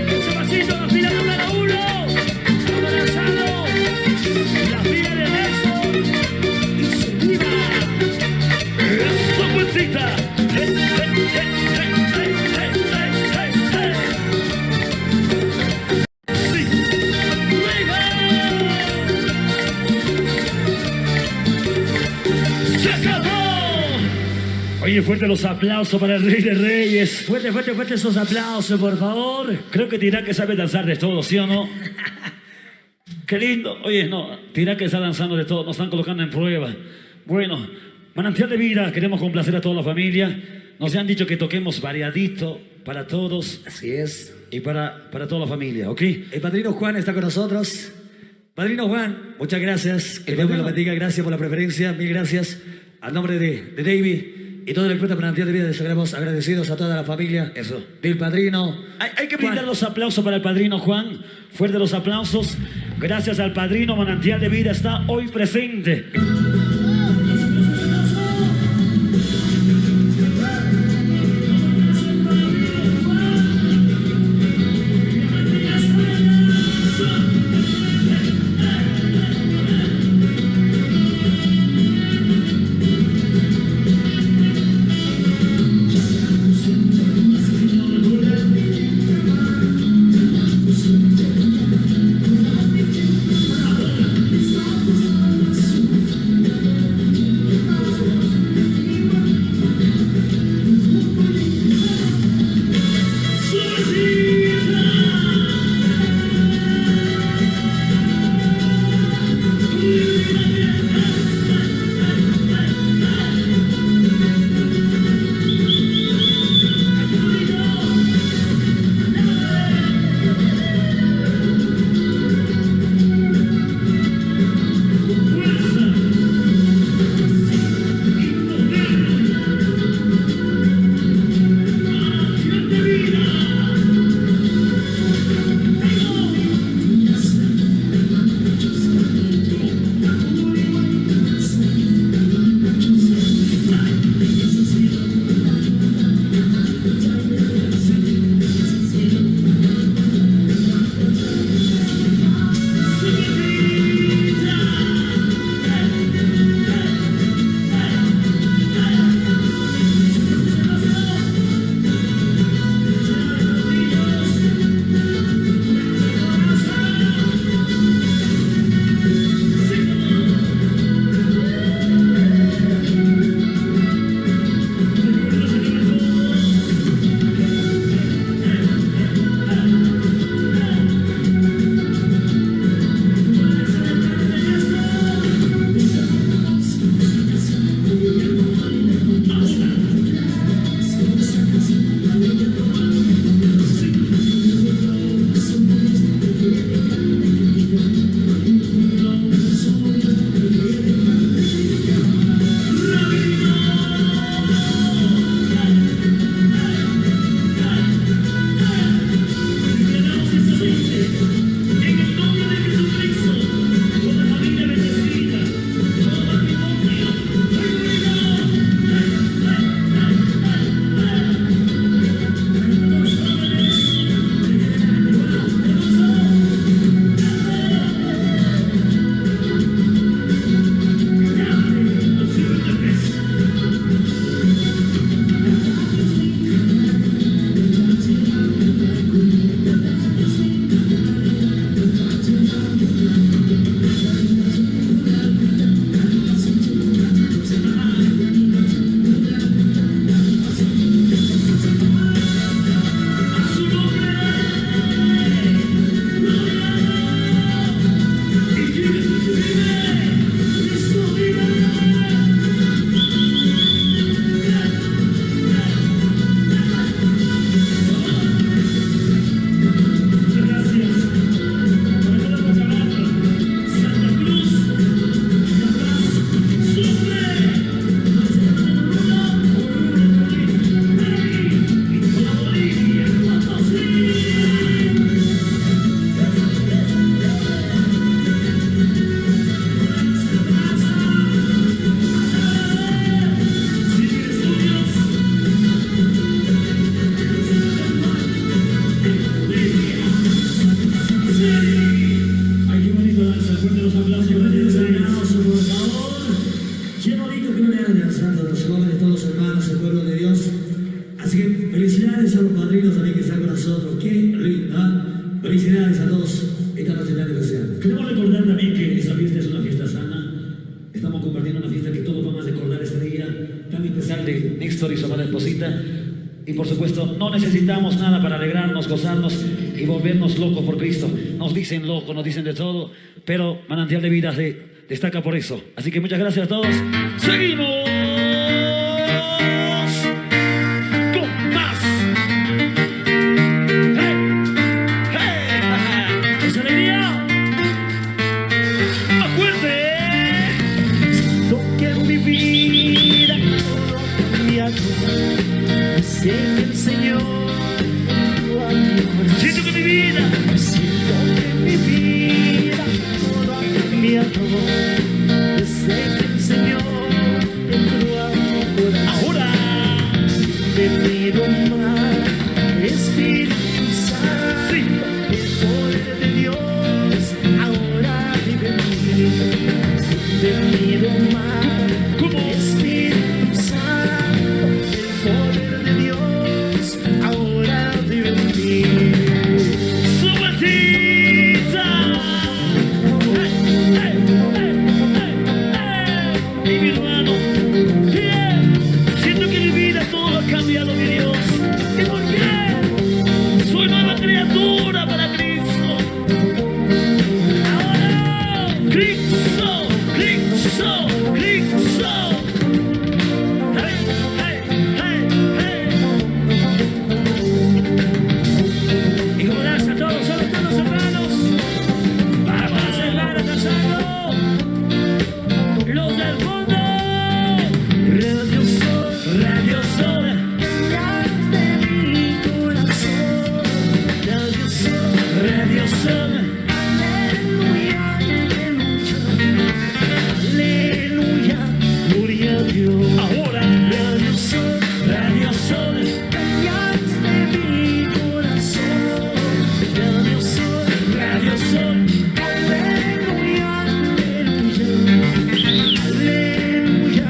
Ese pasito en la fila número 1. Abrazado. La fila de beso. Y se viva. Eso, buencita. Hey, hey, hey, hey, hey, hey, hey, hey, hey. Sí. ¡Se acabó! Oye, fuerte los aplausos para el Rey de Reyes. Fuerte, fuerte, fuerte esos aplausos, por favor. Creo que Tiraque sabe danzar de todo, ¿sí o no? Qué lindo. Oye, no, Tiraque está danzando de todo, nos están colocando en prueba. Bueno, Manantial de Vida, queremos complacer a toda la familia. Nos han dicho que toquemos variadito para todos Así es. y para toda la familia, ¿ok? El padrino Juan está con nosotros. Padrino Juan, muchas gracias. Que Dios me lo bendiga. Gracias por la preferencia. Mil gracias. Al nombre de David y todo el equipo de Manantial de Vida, les agradecemos agradecidos a toda la familia. Eso. Del padrino. Hay que brindar Juan. los aplausos para el padrino Juan. Fuerte los aplausos. Gracias al padrino Manantial de Vida está hoy presente. los jóvenes, todos los hermanos, el pueblo de Dios. Así que felicidades a los padrinos también que están con nosotros. Qué linda. Felicidades a todos esta noche de aniversario. Queremos recordar también que esta fiesta es una fiesta sana. Estamos compartiendo una fiesta que todos vamos a recordar este día tan especial de Néstor y su amada esposita. Y por supuesto, no necesitamos nada para alegrarnos, gozarnos y volvernos locos por Cristo. Nos dicen locos, nos dicen de todo, pero Manantial de Vida se destaca por eso. Así que muchas gracias a todos. ¡Seguimos! ¡Con más! ¡Hey! ¡Hey! ¡Esa alegría! ¡Más fuerte! Siento que mi vida todo ha cambiado. Sé que el Señor entró a mi corazón. Siento que mi vida, Siento que mi vida todo ha cambiado. Sé que el Señor entró a mi corazón. ahora, Te pido más, Espíritu Santo. Sí. El poder de Dios ahora vive en mí. Te pido más, ¿cómo? Espíritu Santo. El poder de Dios ahora vive en mí. ¡Suavecita! ¡Hey! ¡Hey! ¡Hey! ¡Hey! Y mi hermano, yeah. Siento que mi vida todo ha cambiado, mi Dios. ¿Y por qué? Soy nueva criatura para Cristo. Ahora, Cristo, Cristo, Cristo. ¡Hey! ¡Hey! ¡Hey! ¡Hey! Y gracias a todos, sobre todos los hermanos. Vamos a cerrar el asado. Los del fondo. Radio Sol, Radio Sol. de mi corazón. Radio Sol, Radio Sol. aleluya, aleluya, gloria a Dios. Ahora, Radio Sol, Radio Sol. de mi corazón. Radio Sol, Radio Sol. aleluya, aleluya,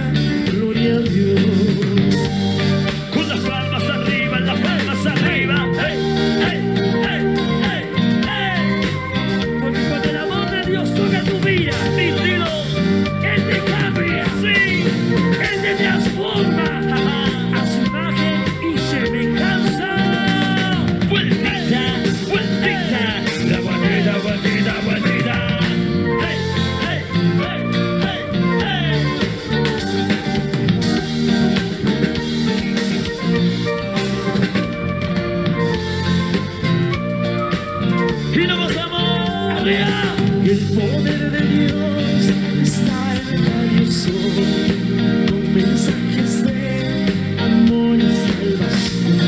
gloria a Dios. Con las palmas arriba, las palmas arriba. ¡Hey! ¡Hey! ¡Hey! ¡Hey! ¡Hey! Porque cuando el amor de Dios toca tu vida, mi Dios, Él te cambia, sí, Él te transforma a su imagen y semejanza. Vueltita, vueltita, la vueltita, vueltita, vueltita. ¡Hey! ¡Hey! ¡Hey! ¡Hey! ¡Hey! Y nos pasamos arriba. El poder de Dios está en Radio Sol, con mensajes de amor y salvación.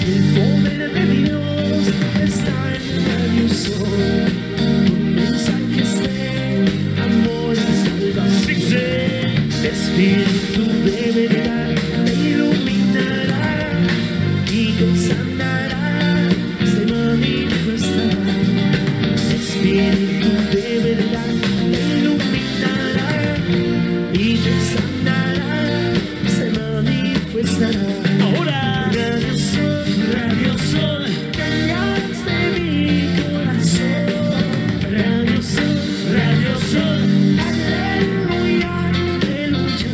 El poder de Dios está en Radio Sol, con mensajes de amor y salvación. Dice, Espíritu de verdad te iluminará y te sanará, se manifestará. Espíritu de verdad te iluminará y te sanará, se manifestará. ahora, Radio Sol, Radio Sol. callas de mi corazón. Radio Sol, Radio Sol. aleluya, aleluya,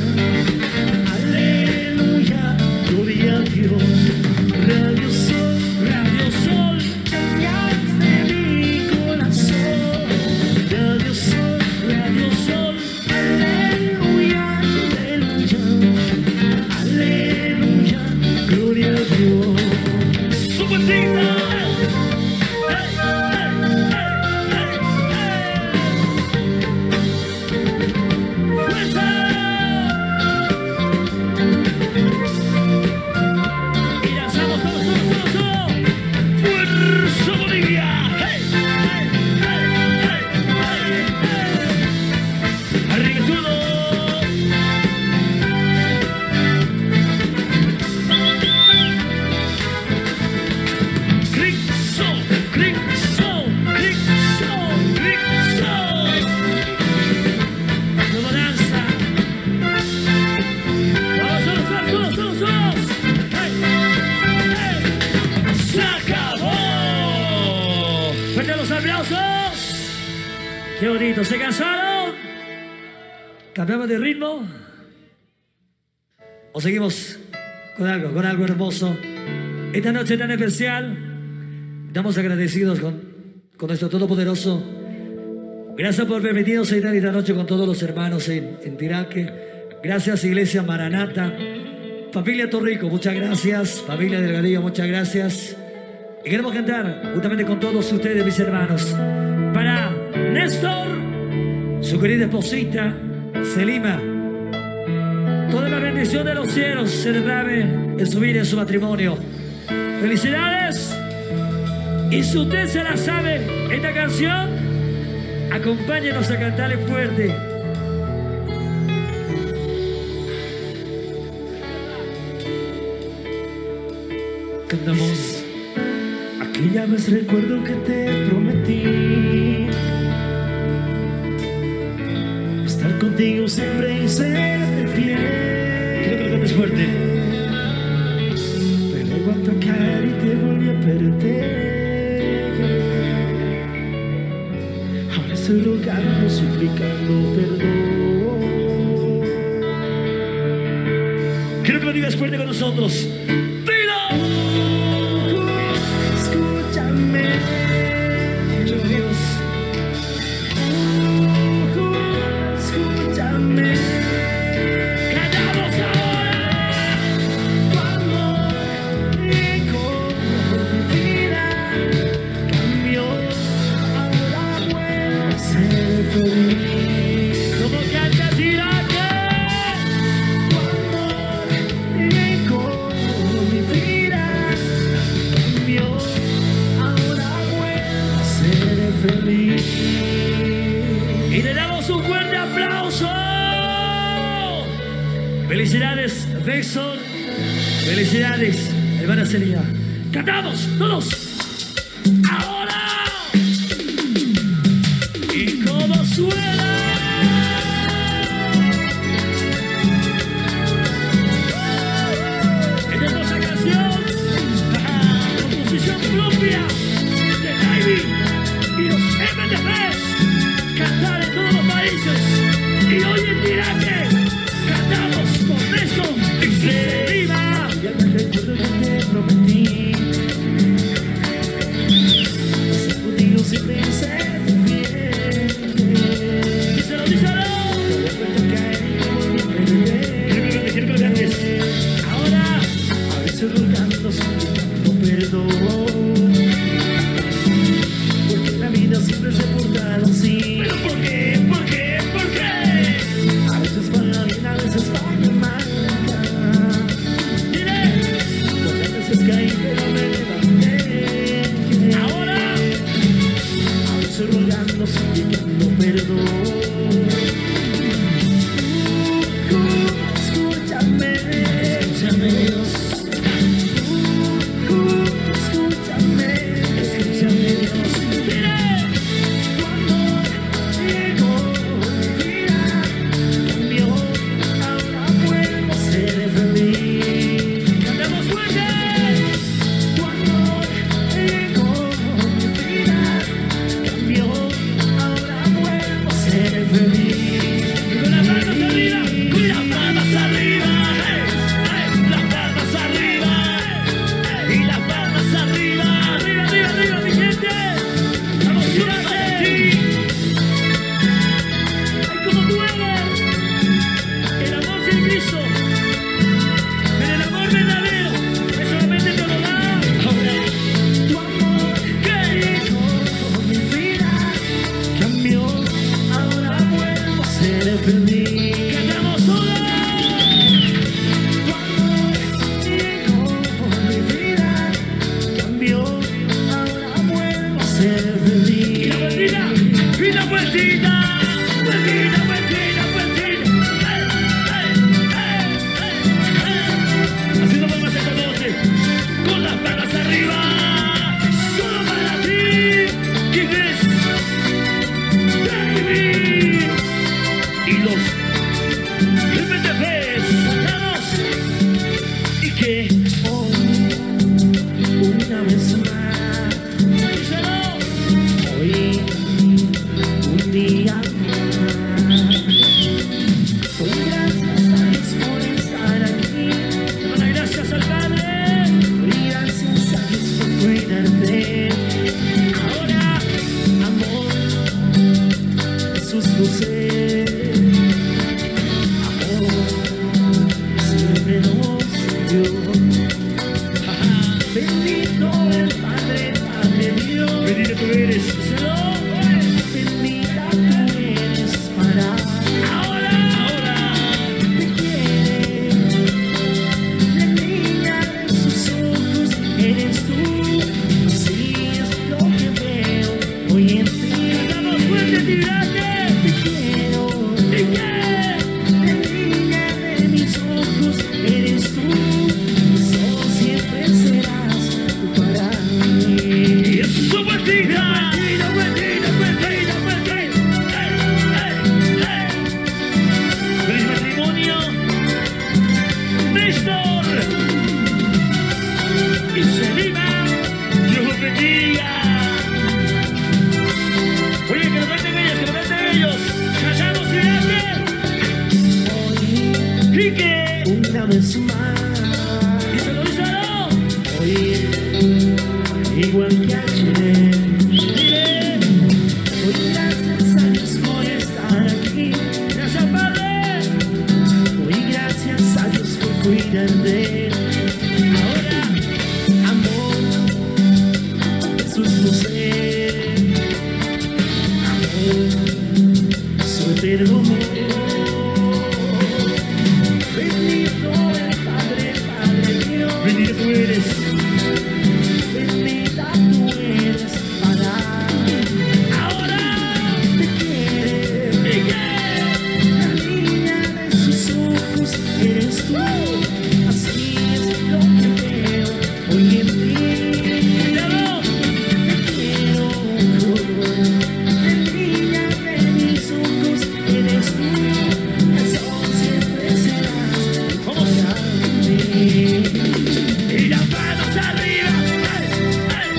bonito. ¿Se cansaron? ¿Cambiamos de ritmo? ¿O seguimos con algo hermoso? Esta noche tan especial, estamos agradecidos con nuestro Todopoderoso. Gracias por permitirnos estar esta noche con todos los hermanos en Tiraque. Gracias, Iglesia Maranata. Familia Torrico, muchas gracias. Familia Delgadillo, muchas gracias. Y queremos cantar justamente con todos ustedes, mis hermanos. Para Néstor, su querida esposita, Selima. Toda la bendición de los cielos se derrame en su vida y en su matrimonio. ¡Felicidades! Y si usted se la sabe, esta canción, acompáñenos a cantarle fuerte. Cantamos. Aquella vez recuerdo que te prometí estar contigo siempre y ser fiel. Quiero que lo cantes fuerte. Pero he vuelto a caer y te volví a perder. Ahora estoy rogando, suplicando perdón. Quiero que lo digas fuerte con nosotros. Escúchame, Dios. escúchame. ¡Cantamos ahora! Tu amor llegó, mi vida cambió. Ahora puedo ser feliz. ¡Como canta Tiraque! Tu amor llegó, mi vida cambió. Ahora puedo ser feliz. Y le damos un fuerte aplauso. Felicidades, Vexor. Felicidades, hermana Celina. Cantamos todos. Ahora. Y como suena. Esta hermosa canción, composición propia de David y los MDFs, cantar en todos los países. Y hoy en Tiraque cantamos con eso y se viva. Ya me recuerdo que te prometí estar contigo siempre ser fiel. Díselo, díselo. Recuerdo que caer y te volví a perder. Quiero que lo cantes. Ahora, A veces rogando, suplicando perdón. Porque la vida siempre se porta así. ¿pero por qué? ¿Por qué? ¿Por qué? A veces para bien, a veces para mal. Mire, Porque a veces caí, pero me levanté. ahora, A veces rogando, suplicando perdón. Escúchame, Escúchame, Dios. escúchame, Escúchame, Dios. mire. tu amor llegó, mi vida cambió. Ahora puedo ser feliz. Cantamos fuerte. Tu amor llegó, mi vida cambió. Ahora puedo ser feliz. Con las manos arriba, con las palmas arriba, las palmas arriba, y las palmas arriba, arriba, arriba, arriba, mi gente. Vamos fuerte. Ay, como duele el amor sin Cristo, pero el amor verdadero, que solamente te lo da. Tu amor llegó, mi vida cambió. Ahora puedo ser feliz. Cantamos todos. Tu amor llegó, mi vida cambió. Ahora puedo ser Y la feliz. vueltita, y la vueltita, vueltita, vueltita, vueltita. Haciendo palmas esta noche, con las palmas arriba, solo para ti, ¿quién es? David y los MTVs, cantamos, y que Una vez más, díselo. hoy un día una vez más. Y se lo dice, ¿no? Hoy, igual que ayer, Dile, doy gracias a Dios por estar aquí. gracias, Padre. Doy gracias a Dios por cuidar de él. Ahora, amor, Jesús lo sé. Amor, su eterno amor. Bendito el Padre, Padre mío. Bendito tú eres. Bendita tú eres para Ahora, te quiere. Miguel. La niña de sus ojos eres tú. Así es lo que veo hoy en ti. Cuídalo. Te quiero. La niña de mis ojos eres tú. Eso siempre serás. Vamos. Para mí. Y las manos arriba. ¡Ay,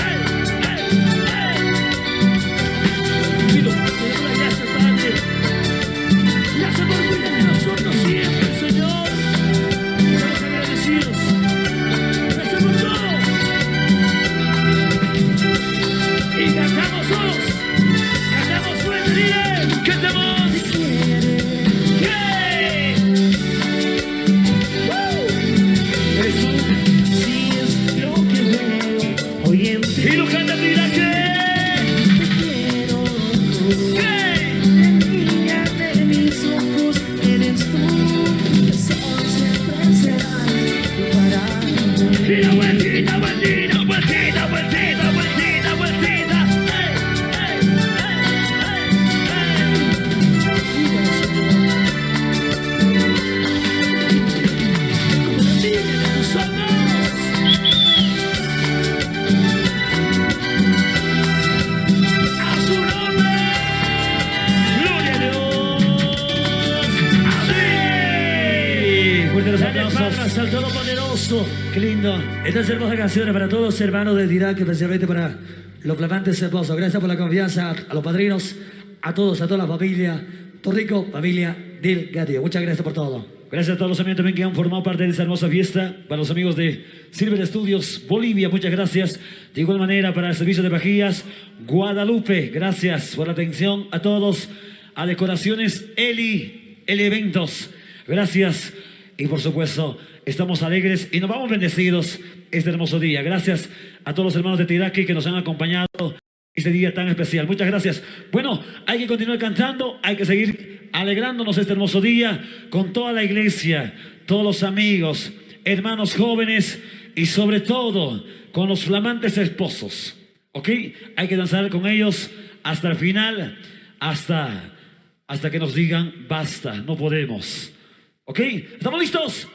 ay, ay, ay, ay! Pido que no la gracias, Padre. Gracias por cuidar de nosotros siempre, Señor. Estamos agradecidos. Gracias por todo. Y cantamos solos. Cantamos fuerte, dile. Cantamos. ¡Hey! Eres tú. Si es lo que veo hoy en ti. Y lo canta, mira que. Te quiero. ¡Hey! La niña de mis ojos eres tú. Eso siempre serás para mí. Mira, vueltita, vueltita, vueltita, vueltita, vueltita, vueltita. ¡Hey! ¡Hey! ¡Hey! ¡Hey! Como la niña de tus ojos. A su nombre. Gloria a Dios. Amén. Fuerte los Dale aplausos. palmas al Todopoderoso. Qué lindo. Estas hermosas canciones para todos los hermanos de Irak, especialmente para los flamantes esposos. Gracias por la confianza a los padrinos, a todos, a toda la familia. Torrico, familia del Gatillo. Muchas gracias por todo. Gracias a todos los amigos también que han formado parte de esta hermosa fiesta. Para los amigos de Silver Studios Bolivia, muchas gracias. De igual manera para el servicio de pajillas Guadalupe, gracias por la atención a todos. A Decoraciones Eli Eventos, gracias. Y por supuesto, estamos alegres y nos vamos bendecidos este hermoso día. Gracias a todos los hermanos de Tiraqui que nos han acompañado este día tan especial. Muchas gracias. Bueno, hay que continuar cantando, hay que seguir alegrándonos este hermoso día con toda la iglesia, todos los amigos, hermanos jóvenes y sobre todo con los flamantes esposos. ¿Ok? Hay que danzar con ellos hasta el final, hasta que nos digan basta, no podemos. ¿Ok? ¿Estamos listos?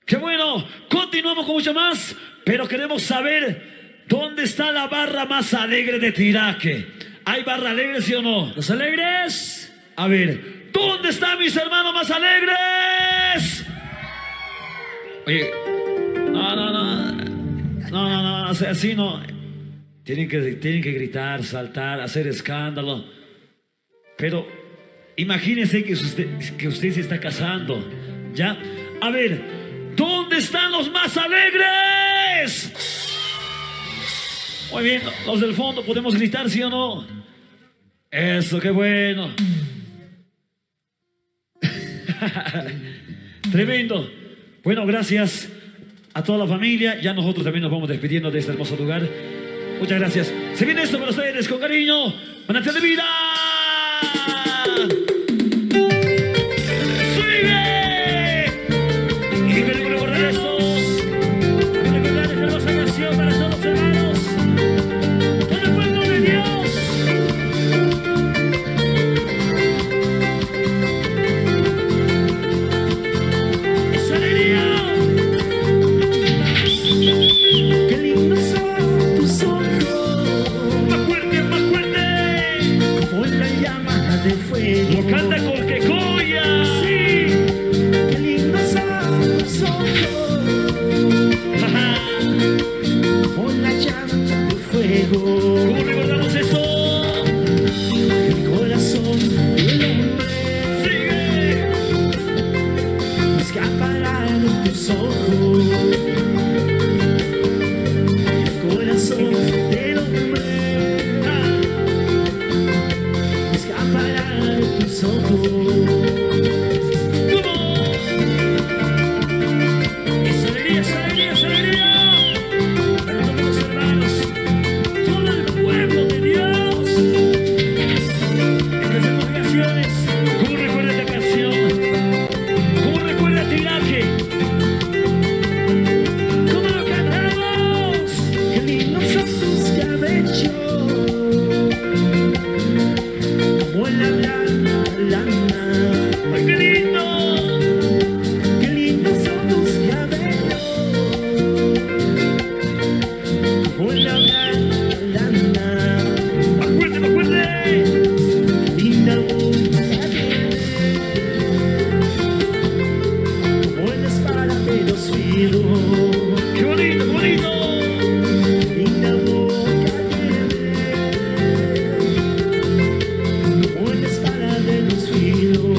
¡Qué bueno! Continuamos con mucho más, pero queremos saber dónde está la barra más alegre de Tiraque. ¿Hay barra alegre, sí o no? ¿Los alegres? A ver, ¿dónde están mis hermanos más alegres? Oye, no, así no. Tienen que gritar, saltar, hacer escándalo. Pero imagínense que usted se está casando, ¿ya? A ver, ¿dónde están los más alegres? Muy bien, los del fondo, ¿podemos gritar, sí o no? Eso, qué bueno. Tremendo. Bueno, gracias a toda la familia. Ya nosotros también nos vamos despidiendo de este hermoso lugar. Muchas gracias. Se viene esto para ustedes con cariño. Manantial de vida. ¡Sigue! Y queremos recordar estos. Recordar esta hermosa canción para todos los hermanos. Todo el pueblo de Dios. ¡Esa alegría! Qué lindos son tus ojos, ¡Más fuerte, más fuerte! como la llama de fuego. Lo canta con que coya. Sí. Qué lindos son tus ojos, Ajá. como la llama de fuego. ¿Cómo recordamos eso? El corazón del hombre Sigue. escapará tus ojos, el corazón del hombre escapará de tus ojos. ¡Esa alegría, esa alegría, esa alegría! Para todos los hermanos, todo el pueblo de Dios. Estas congregaciones, ¿cómo recuerda esta canción? ¿Cómo recuerda Tiraje? ¿Cómo lo cantamos? Qué lindos son tus cabellos, como en la blanca lana. ¡Ay, qué lindo! Qué lindos son tus cabellos, como en la blanca lana. ¡Más fuerte, más fuerte! Linda boca tienes, como en la espada de los filos. ¡Qué bonito, qué bonito! Linda boca tienes, como en la espada de los filos.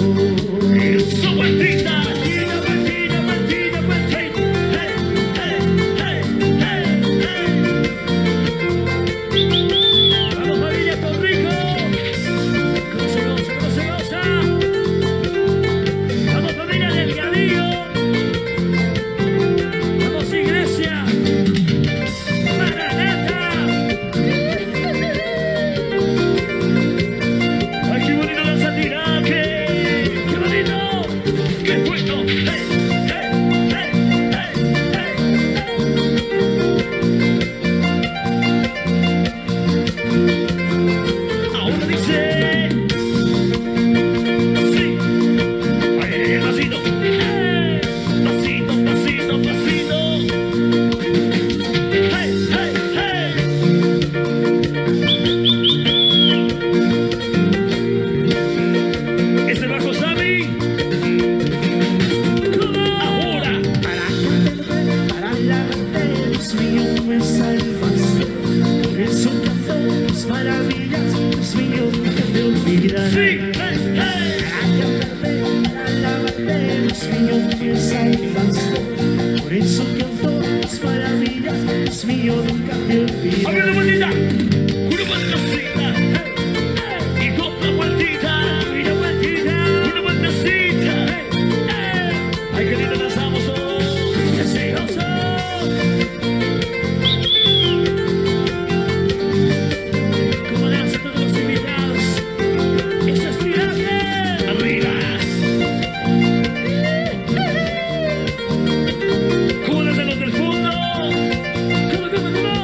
¡Eso, Martina! ¡Martina, Martina, Martina, Martina! ¡Hey, hey, hey, hey, hey! ¡Vamos, familia Torrico! ¿Cómo se goza, cómo se goza? ¡Vamos, familia Delgadillo! ¡Vamos, iglesia! ¡Maranata! ¡Ay, qué bonito danza Tiraje! ¡Qué bonito! ¡Qué bueno! ¡Hey, hey, hey, hey, hey! Ahora dice... ¡Sí! ¡Ay, el pasito! ¡Eh! ¡Pasito, pasito, pasito! ¡Hey, hey, hey! ¡Ese bajo Sammy! ¡Ahora! Para alabarte, Dios mío, me salvaste. Por eso canto tus maravillas, Dios mío, nunca te olvidaré. ¡Sí! ¡Hey, hey! Para alabarte, Dios mío, me salvaste. Por eso canto tus maravillas, Dios mío, nunca te ¡Abre la olvidaré. vueltita! ¡Una vueltecita! ¡Y otra vueltita! ¡Y una vueltita! ¡Una vueltecita! ¡Ay, qué lindo danzamos hoy! ¡Qué celoso! ¿Cómo danzan todos los invitados? ¡Eso es Tiraje! ¡Arriba! ¿Cómo danzan los del fondo? ¿Cómo, cómo, cómo?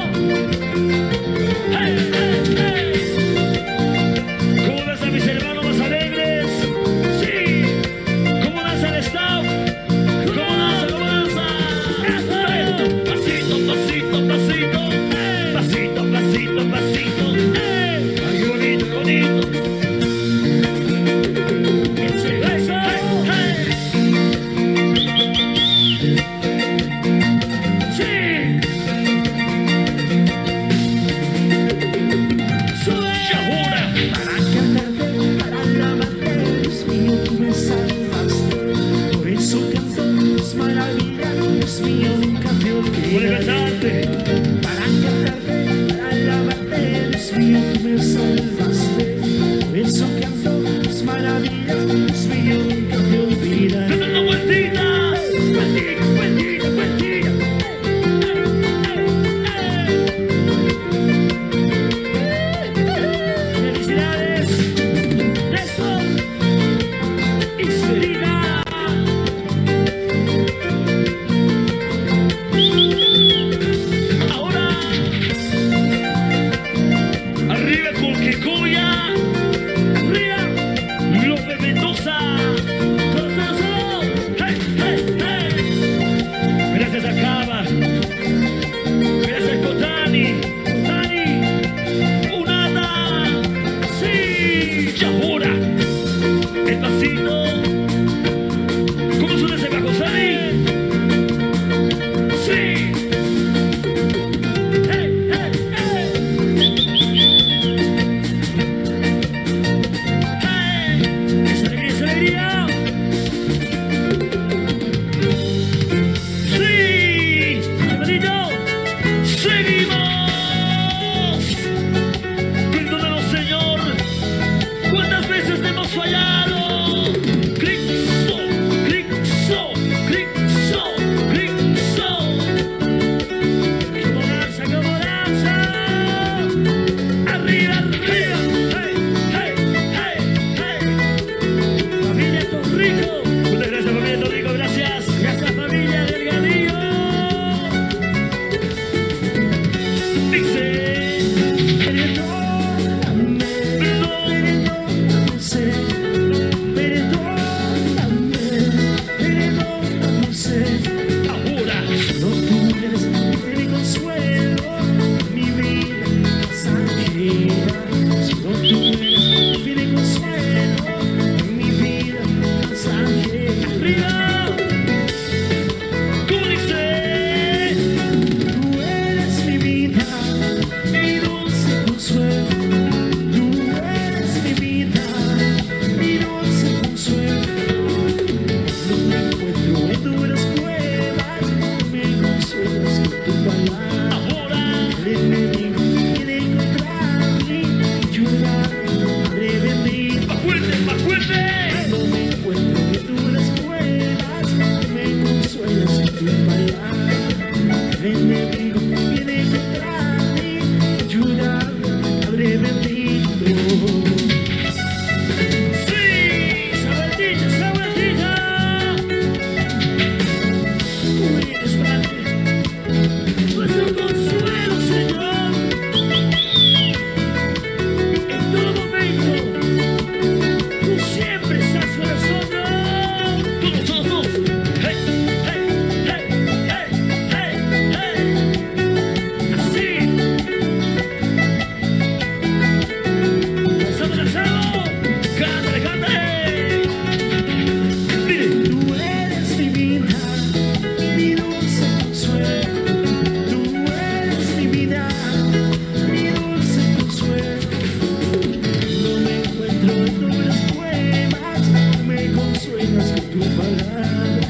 tu palabra.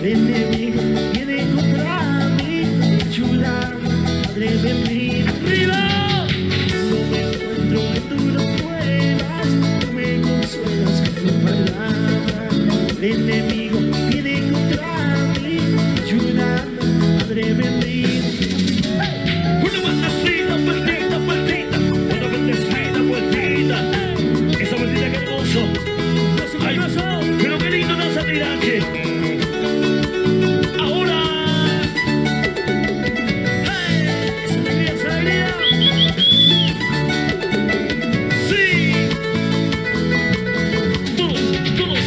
El enemigo viene contra mí, ayúdame, Padre bendito. ¡Arriba! Cuando me encuentro en duras pruebas, tú me consuelas con tu palabra. El enemigo viene contra mí, ayúdame, Padre bendito. Una vueltecita, vueltita, vueltita. Una vueltecita, vueltita. Esa vueltita que hermoso. Ay, pero qué lindo danza tiraje. Ahora. Esa alegría, esa alegría. Sí. Todos, todos.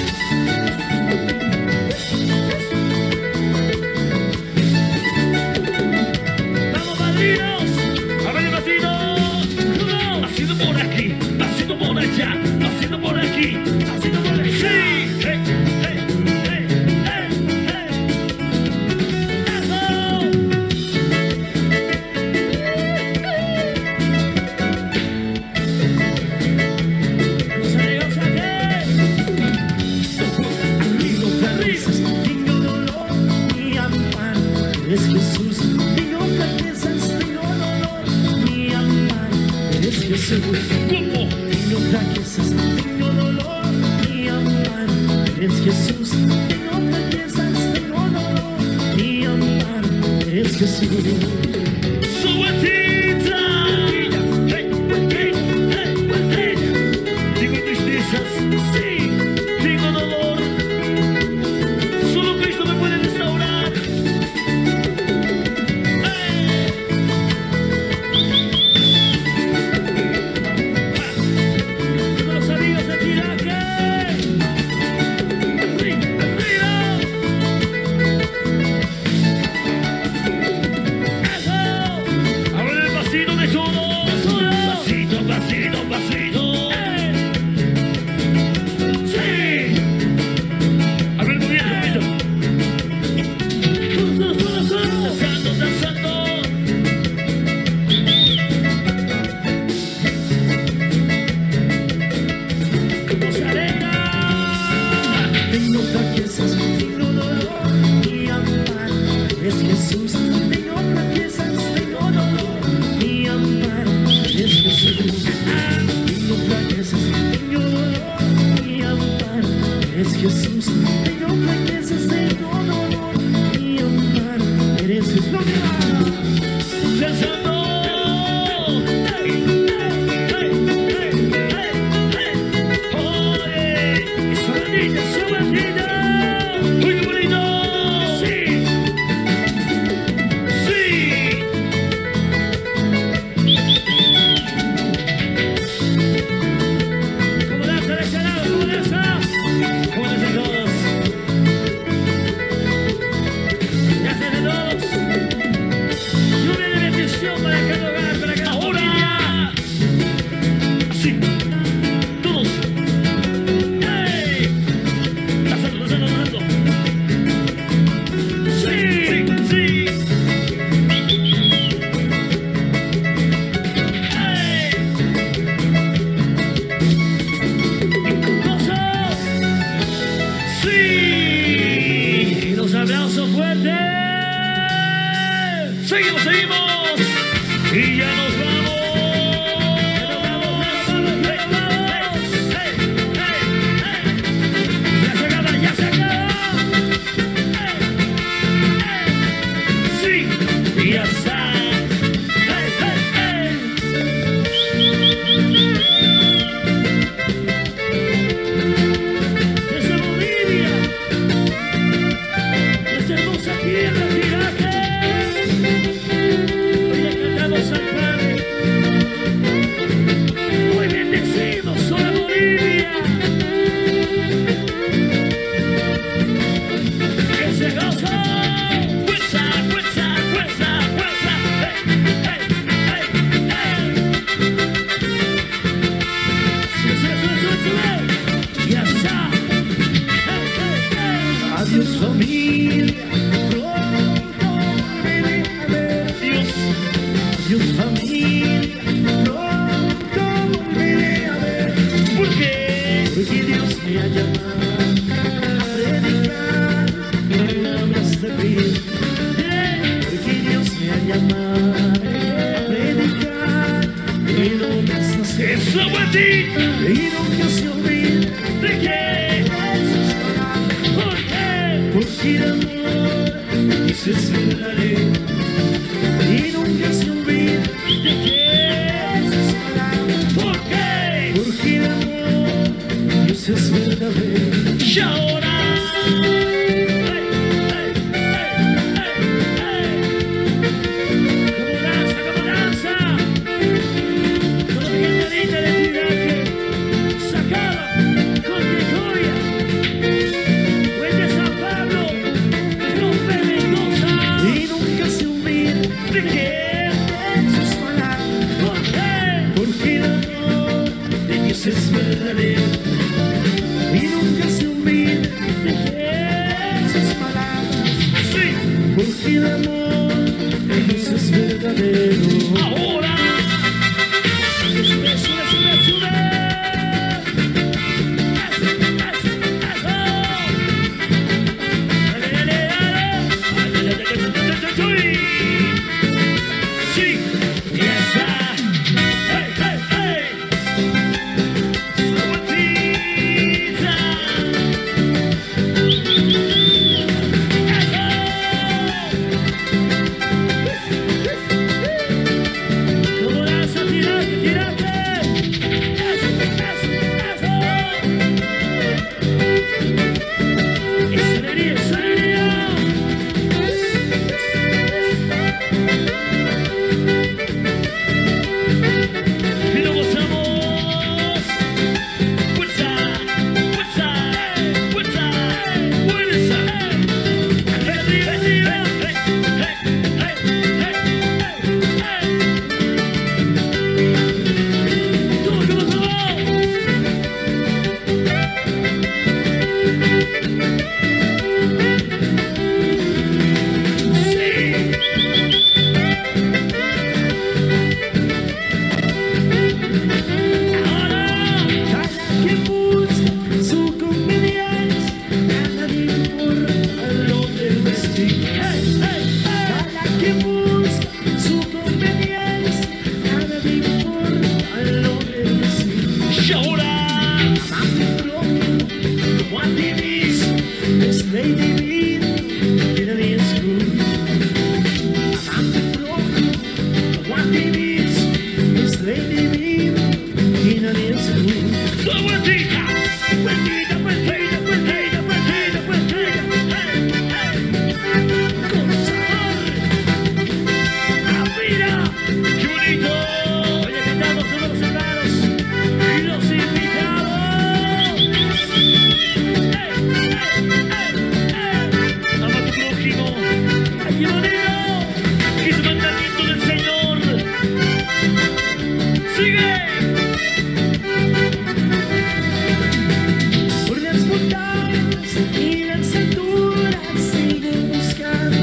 ¡Vamos, padrinos! A ver el vacío. Haciendo por aquí, haciendo por allá, haciendo por aquí, haciendo por allá. Sí. Hey, hey, hey, hey, hey. Eso. Tengo flaquezas, tengo dolor y amparo, eres Jesús. Tengo flaquezas, tengo dolor y amparo, eres Jesús. ¿Cómo? Tengo flaquezas, tengo dolor y amparo, eres Jesús. Tengo flaquezas, tengo dolor y amparo, eres Jesús. Su vueltita. Hey, hey, hey, vueltita. Tengo tristezas, sí. Tengo dolor. Solo Cristo me puede restaurar. Todos los amigos de Tiraque. ¡Arriba! ¡Eso! Ahora el pasito de todos. Pasito, pasito, pasito. Sí. A ver, muy bien, Lupito. Todos. Danzando, danzando. Como se alegra. Tengo flaquezas, tengo dolor y amparo, es Jesús. Tengo flaquezas, tengo dolor y amparo, es Jesús. Tengo flaquezas, tengo dolor y amparo, es Jesús. Tengo flaquezas, tengo dolor y amparo, eres Jesús. ¡No me va! Danzando. ¡Hey, hey, hey, hey, hey, hey! Oye. ¡Esa bandita, esa bandita! ¡Uy, qué bonito! ¡Sí! ¡Sí! ¿Cómo danza de ese lado? ¿Cómo danza? ¿Cómo dicen todos? Ya se de todos. Lluvia de bendición para cada hogar, para cada familia. Ahora. Así. Todos. ¡Hey! Danzando, danzando, danzando. ¡Sí! Sí, sí. ¡Hey! ¡Gozo! Sí. Y los aplausos fuertes. Seguimos, seguimos. Y ya nos vamos. Ya se acaba, ya se acaba. Sí. Y ya está. Desde Bolivia, desde hermosa tierra, Tiraque. Hoy le cantamos al Padre. Hoy bendecimos a Bolivia. Ese gozo. Fuerza, fuerza, fuerza, fuerza. Hey, hey, hey, hey. Sube. Ya está. Adiós familia, pronto volveré a ver. Adiós familia, pronto volveré a ver. ¿Por qué? Porque Dios me ha llamado a predicar. Porque el amor, eso es verdadero. Y nunca se olvida de que esas palabras. ¿Por qué? Porque el amor, eso es verdadero. Y ahora. ¿Cómo danza? Con la piñadita de Tiraque, sacada con Gregoria, Fuente San Pablo, Rompe Mendoza. Y nunca se olvida ¿De qué? esas palabras. ¿Por qué? Porque el amor de Dios es verdadero. Y nunca se olvida de esas palabras. Sí, Porque el amor de Dios es verdadero. ahora. Sube, sube, sube, sube. Eso, eso, eso. Dale, dale, dale. Dale, dale, dale, dale, dale. Sí, y esa. Hey, hey, hey. Suavecita. Eso. ¿Cómo danza? Tirate, tirate. Eso, eso, eso. Esa alegría, esa alegría. Y lo gozamos. Fuerza, fuerza, fuerza, fuerza. Arriba, arriba. Todo, todo, todo. Sí. Ahora. Cada quien busca su conveniencia, nada le importa lo del destino. Cada quien busca su conveniencia, nada le importa lo del destino. Y ahora. Amante propio, como a ti mismo, es ley divina que nadie excluye. Amante propio, como a ti mismo, es ley divina que nadie excluye. Suavecita. Vueltita, vueltita, vueltita, vueltita, vueltita. Con sabor. ¡Apira! ¡Qué bonito! Hoy le cantamos a los hermanos y los invitados. Ama a tu prójimo. ¡Ay, qué bonito! Es mandamiento del Señor. ¡Sigue! Por las montañas y las alturas sigo buscando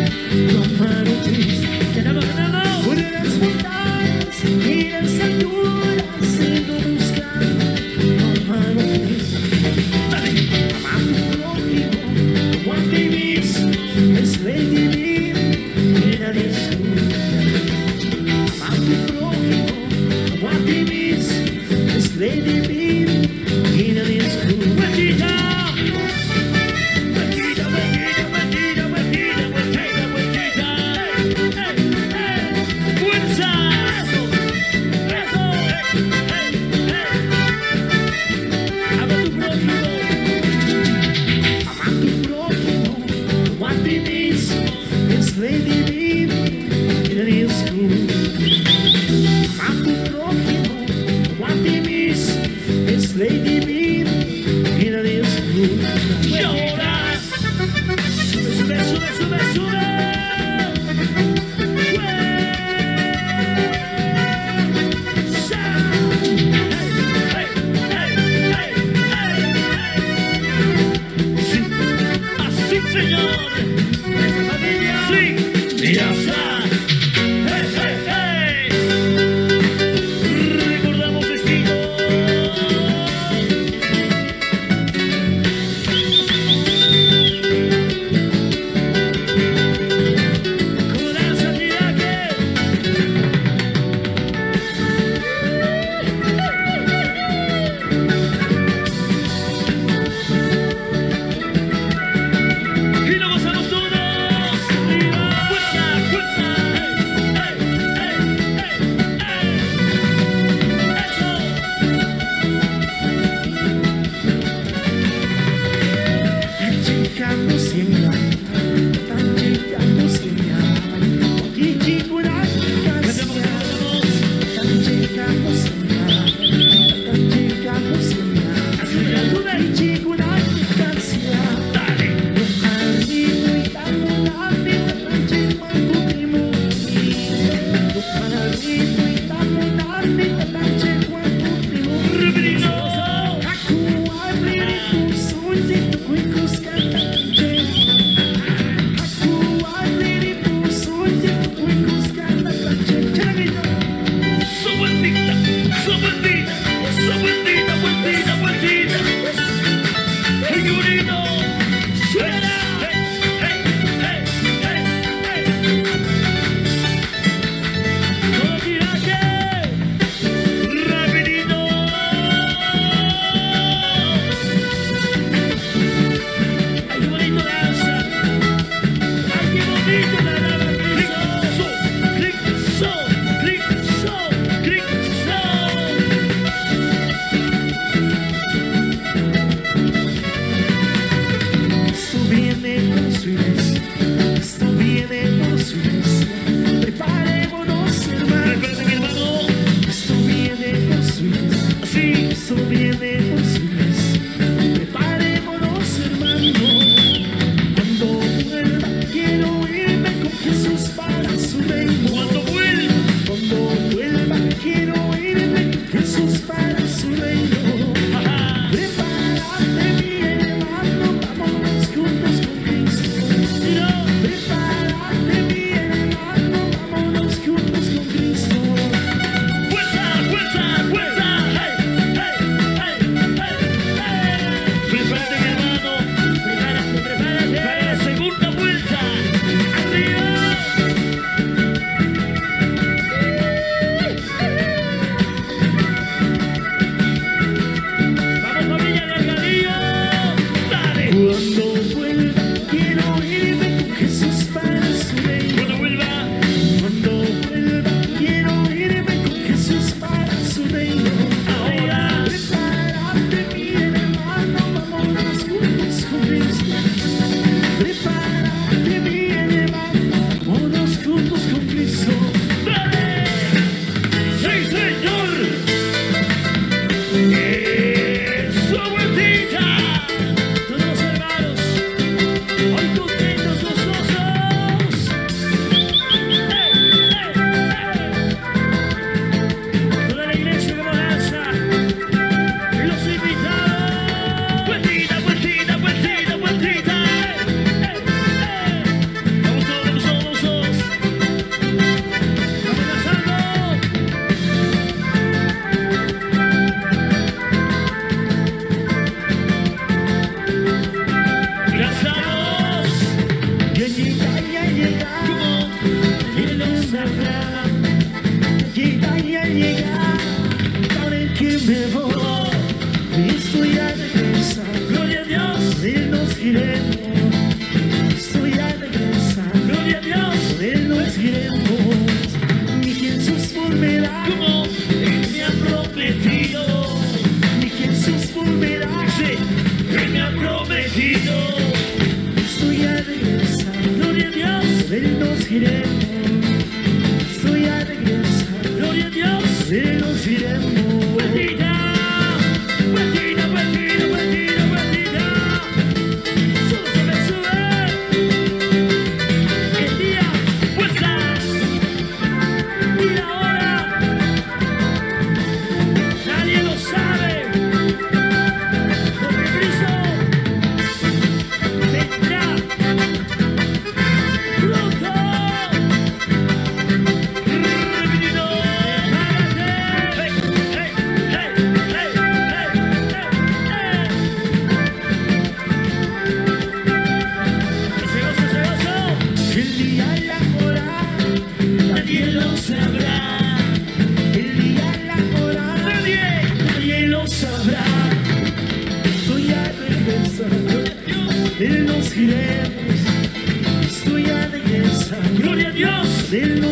tu mano triste. ¡Ganamos, ganamos! Por las montañas y las alturas sigo buscando tu mano triste. ¡Dale! Amar tu prójimo como a ti mismo es ley divina que nadie excluye. Amar tu prójimo como a ti mismo es ley divina que nadie excluye. ¡Vueltita! ¡Vueltita, vueltita, vueltita, vueltita, vueltita, vueltita! ¡Fuerza! ¡Eso! ¡Eso! ¡Ama a tu prójimo! Amar tu prójimo como a ti mismo es ley divina que nadie excluye. Amar tu prójimo como a ti mismo es ley divina que nadie excluye. ¡Y ahora! ¡Sube, sube, sube, sube, sube! ¡Fuerza! ¡Hey, hey, hey, hey, hey! ¡Sí! ¡Así, señor! ¡Esa familia! ¡Sí! ¡Y ya está! ¡Hey, hey, hey! Recordamos destino. Y lo gozamos llegando siempre, están llegando siempre. Y chico una canción, están llegando siempre, están llegando siempre. Y chico una canción, los jardines y tan están llegando primo. Los jardines y tan están llegando primo.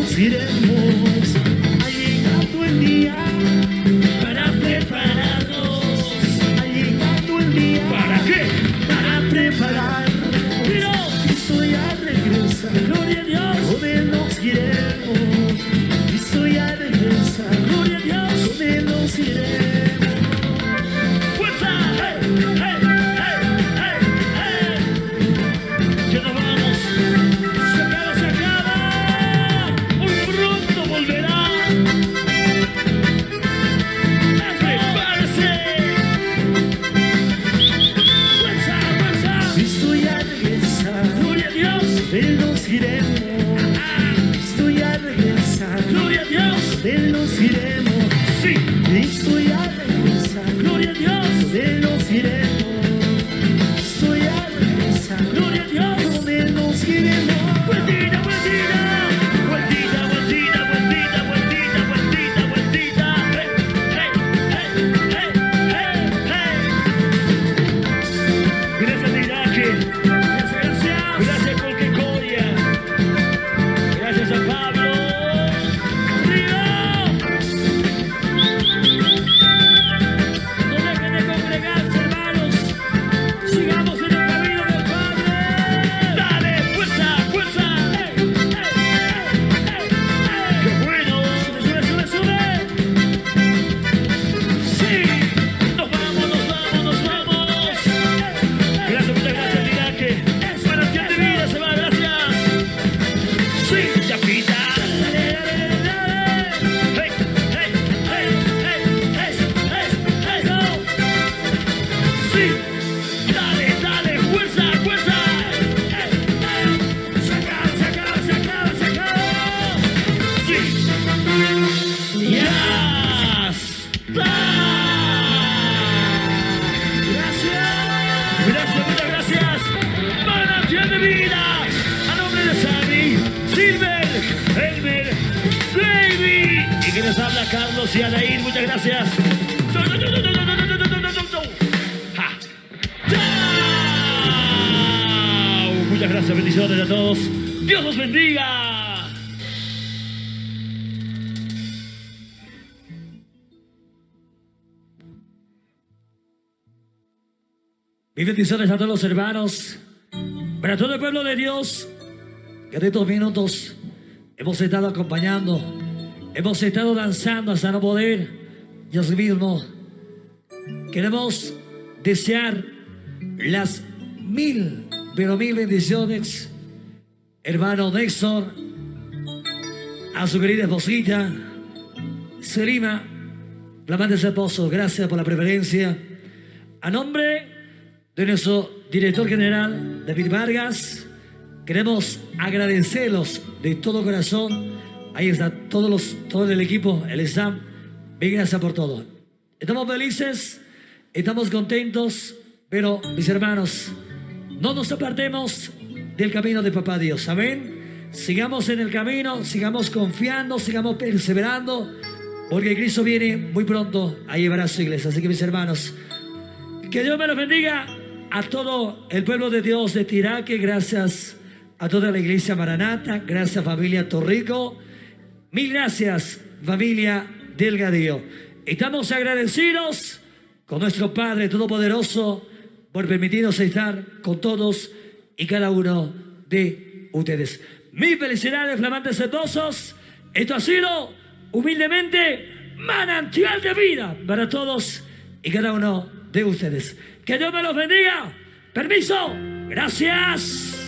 nos iremos. Ha llegado el día para prepararnos. Ha llegado el día. ¿Para qué? Para preparar Cristo ya regresa. Gloria a Dios. De Él nos iremos. Cristo ya regresa. Gloria a Dios. De Él nos iremos. Sí. Cristo ya regresa. Gloria a Dios. De Él nos iremos. Cristo ya regresa. Gloria a Dios. De Él nos iremos. Vueltita, vueltita. Vueltita, vueltita, vueltita, vueltita, vueltita, vueltita. Hey, hey, hey, hey, hey, hey. Gracias, Iraque. Gracias. Gracias, Colquecoya. Gracias a Pablo. ¡Río! No dejen de congregarse, hermanos. Sigamos en el camino del Padre. Dale, fuerza, fuerza. ¡Ey, ey, ey, ey, ey! ¡Qué bueno! ¡Sube, sube, sube! ¡Sí! ¡Nos vamos, nos vamos, nos vamos! Gracias, muchas gracias, Iraque. Manantial de vida se va, gracias. Sí, chapita. Dale, dale, dale. Hey, hey, hey, hey, hey, hey, hey, no. Sí, dale, dale, fuerza, fuerza. Hey, hey. Se acaba, se acaba, se acaba, se acaba. Sí. Ya está. Gracias. Gracias, muchas gracias. Manantial de vida. A nombre de Sammy, Silver, Elmer, Baby. Y que les habla Carlos y Alain. Muchas gracias. Ja. Chao. Muchas gracias. Bendiciones a todos. Dios los bendiga. Mis bendiciones a todos los hermanos, para todo el pueblo de Dios, que en estos minutos hemos estado acompañando, hemos estado danzando hasta no poder. Dios mismo, queremos desear las 1000, pero 1000 bendiciones, hermano Néstor, a su querida esposita, Selima, flamante esposo, gracias por la preferencia. A nombre de nuestro director general, David Vargas, queremos agradecerlos de todo corazón. Ahí está todo el equipo, el staff. Bien, gracias por todo. Estamos felices, estamos contentos, pero mis hermanos, no nos apartemos del camino de Papá Dios. Amén. Sigamos en el camino, sigamos confiando, sigamos perseverando, porque Cristo viene muy pronto a llevar a su iglesia. Así que mis hermanos, que Dios me los bendiga a todo el pueblo de Dios de Tiraque. Gracias a toda la iglesia Maranata. Gracias, familia Torrico. Mil gracias, familia Delgadillo. Estamos agradecidos con nuestro Padre Todopoderoso por permitirnos estar con todos y cada uno de ustedes. Mis felicidades, flamantes esposos. Esto ha sido humildemente Manantial de Vida para todos y cada uno de ustedes. Que Dios me los bendiga. Permiso. Gracias.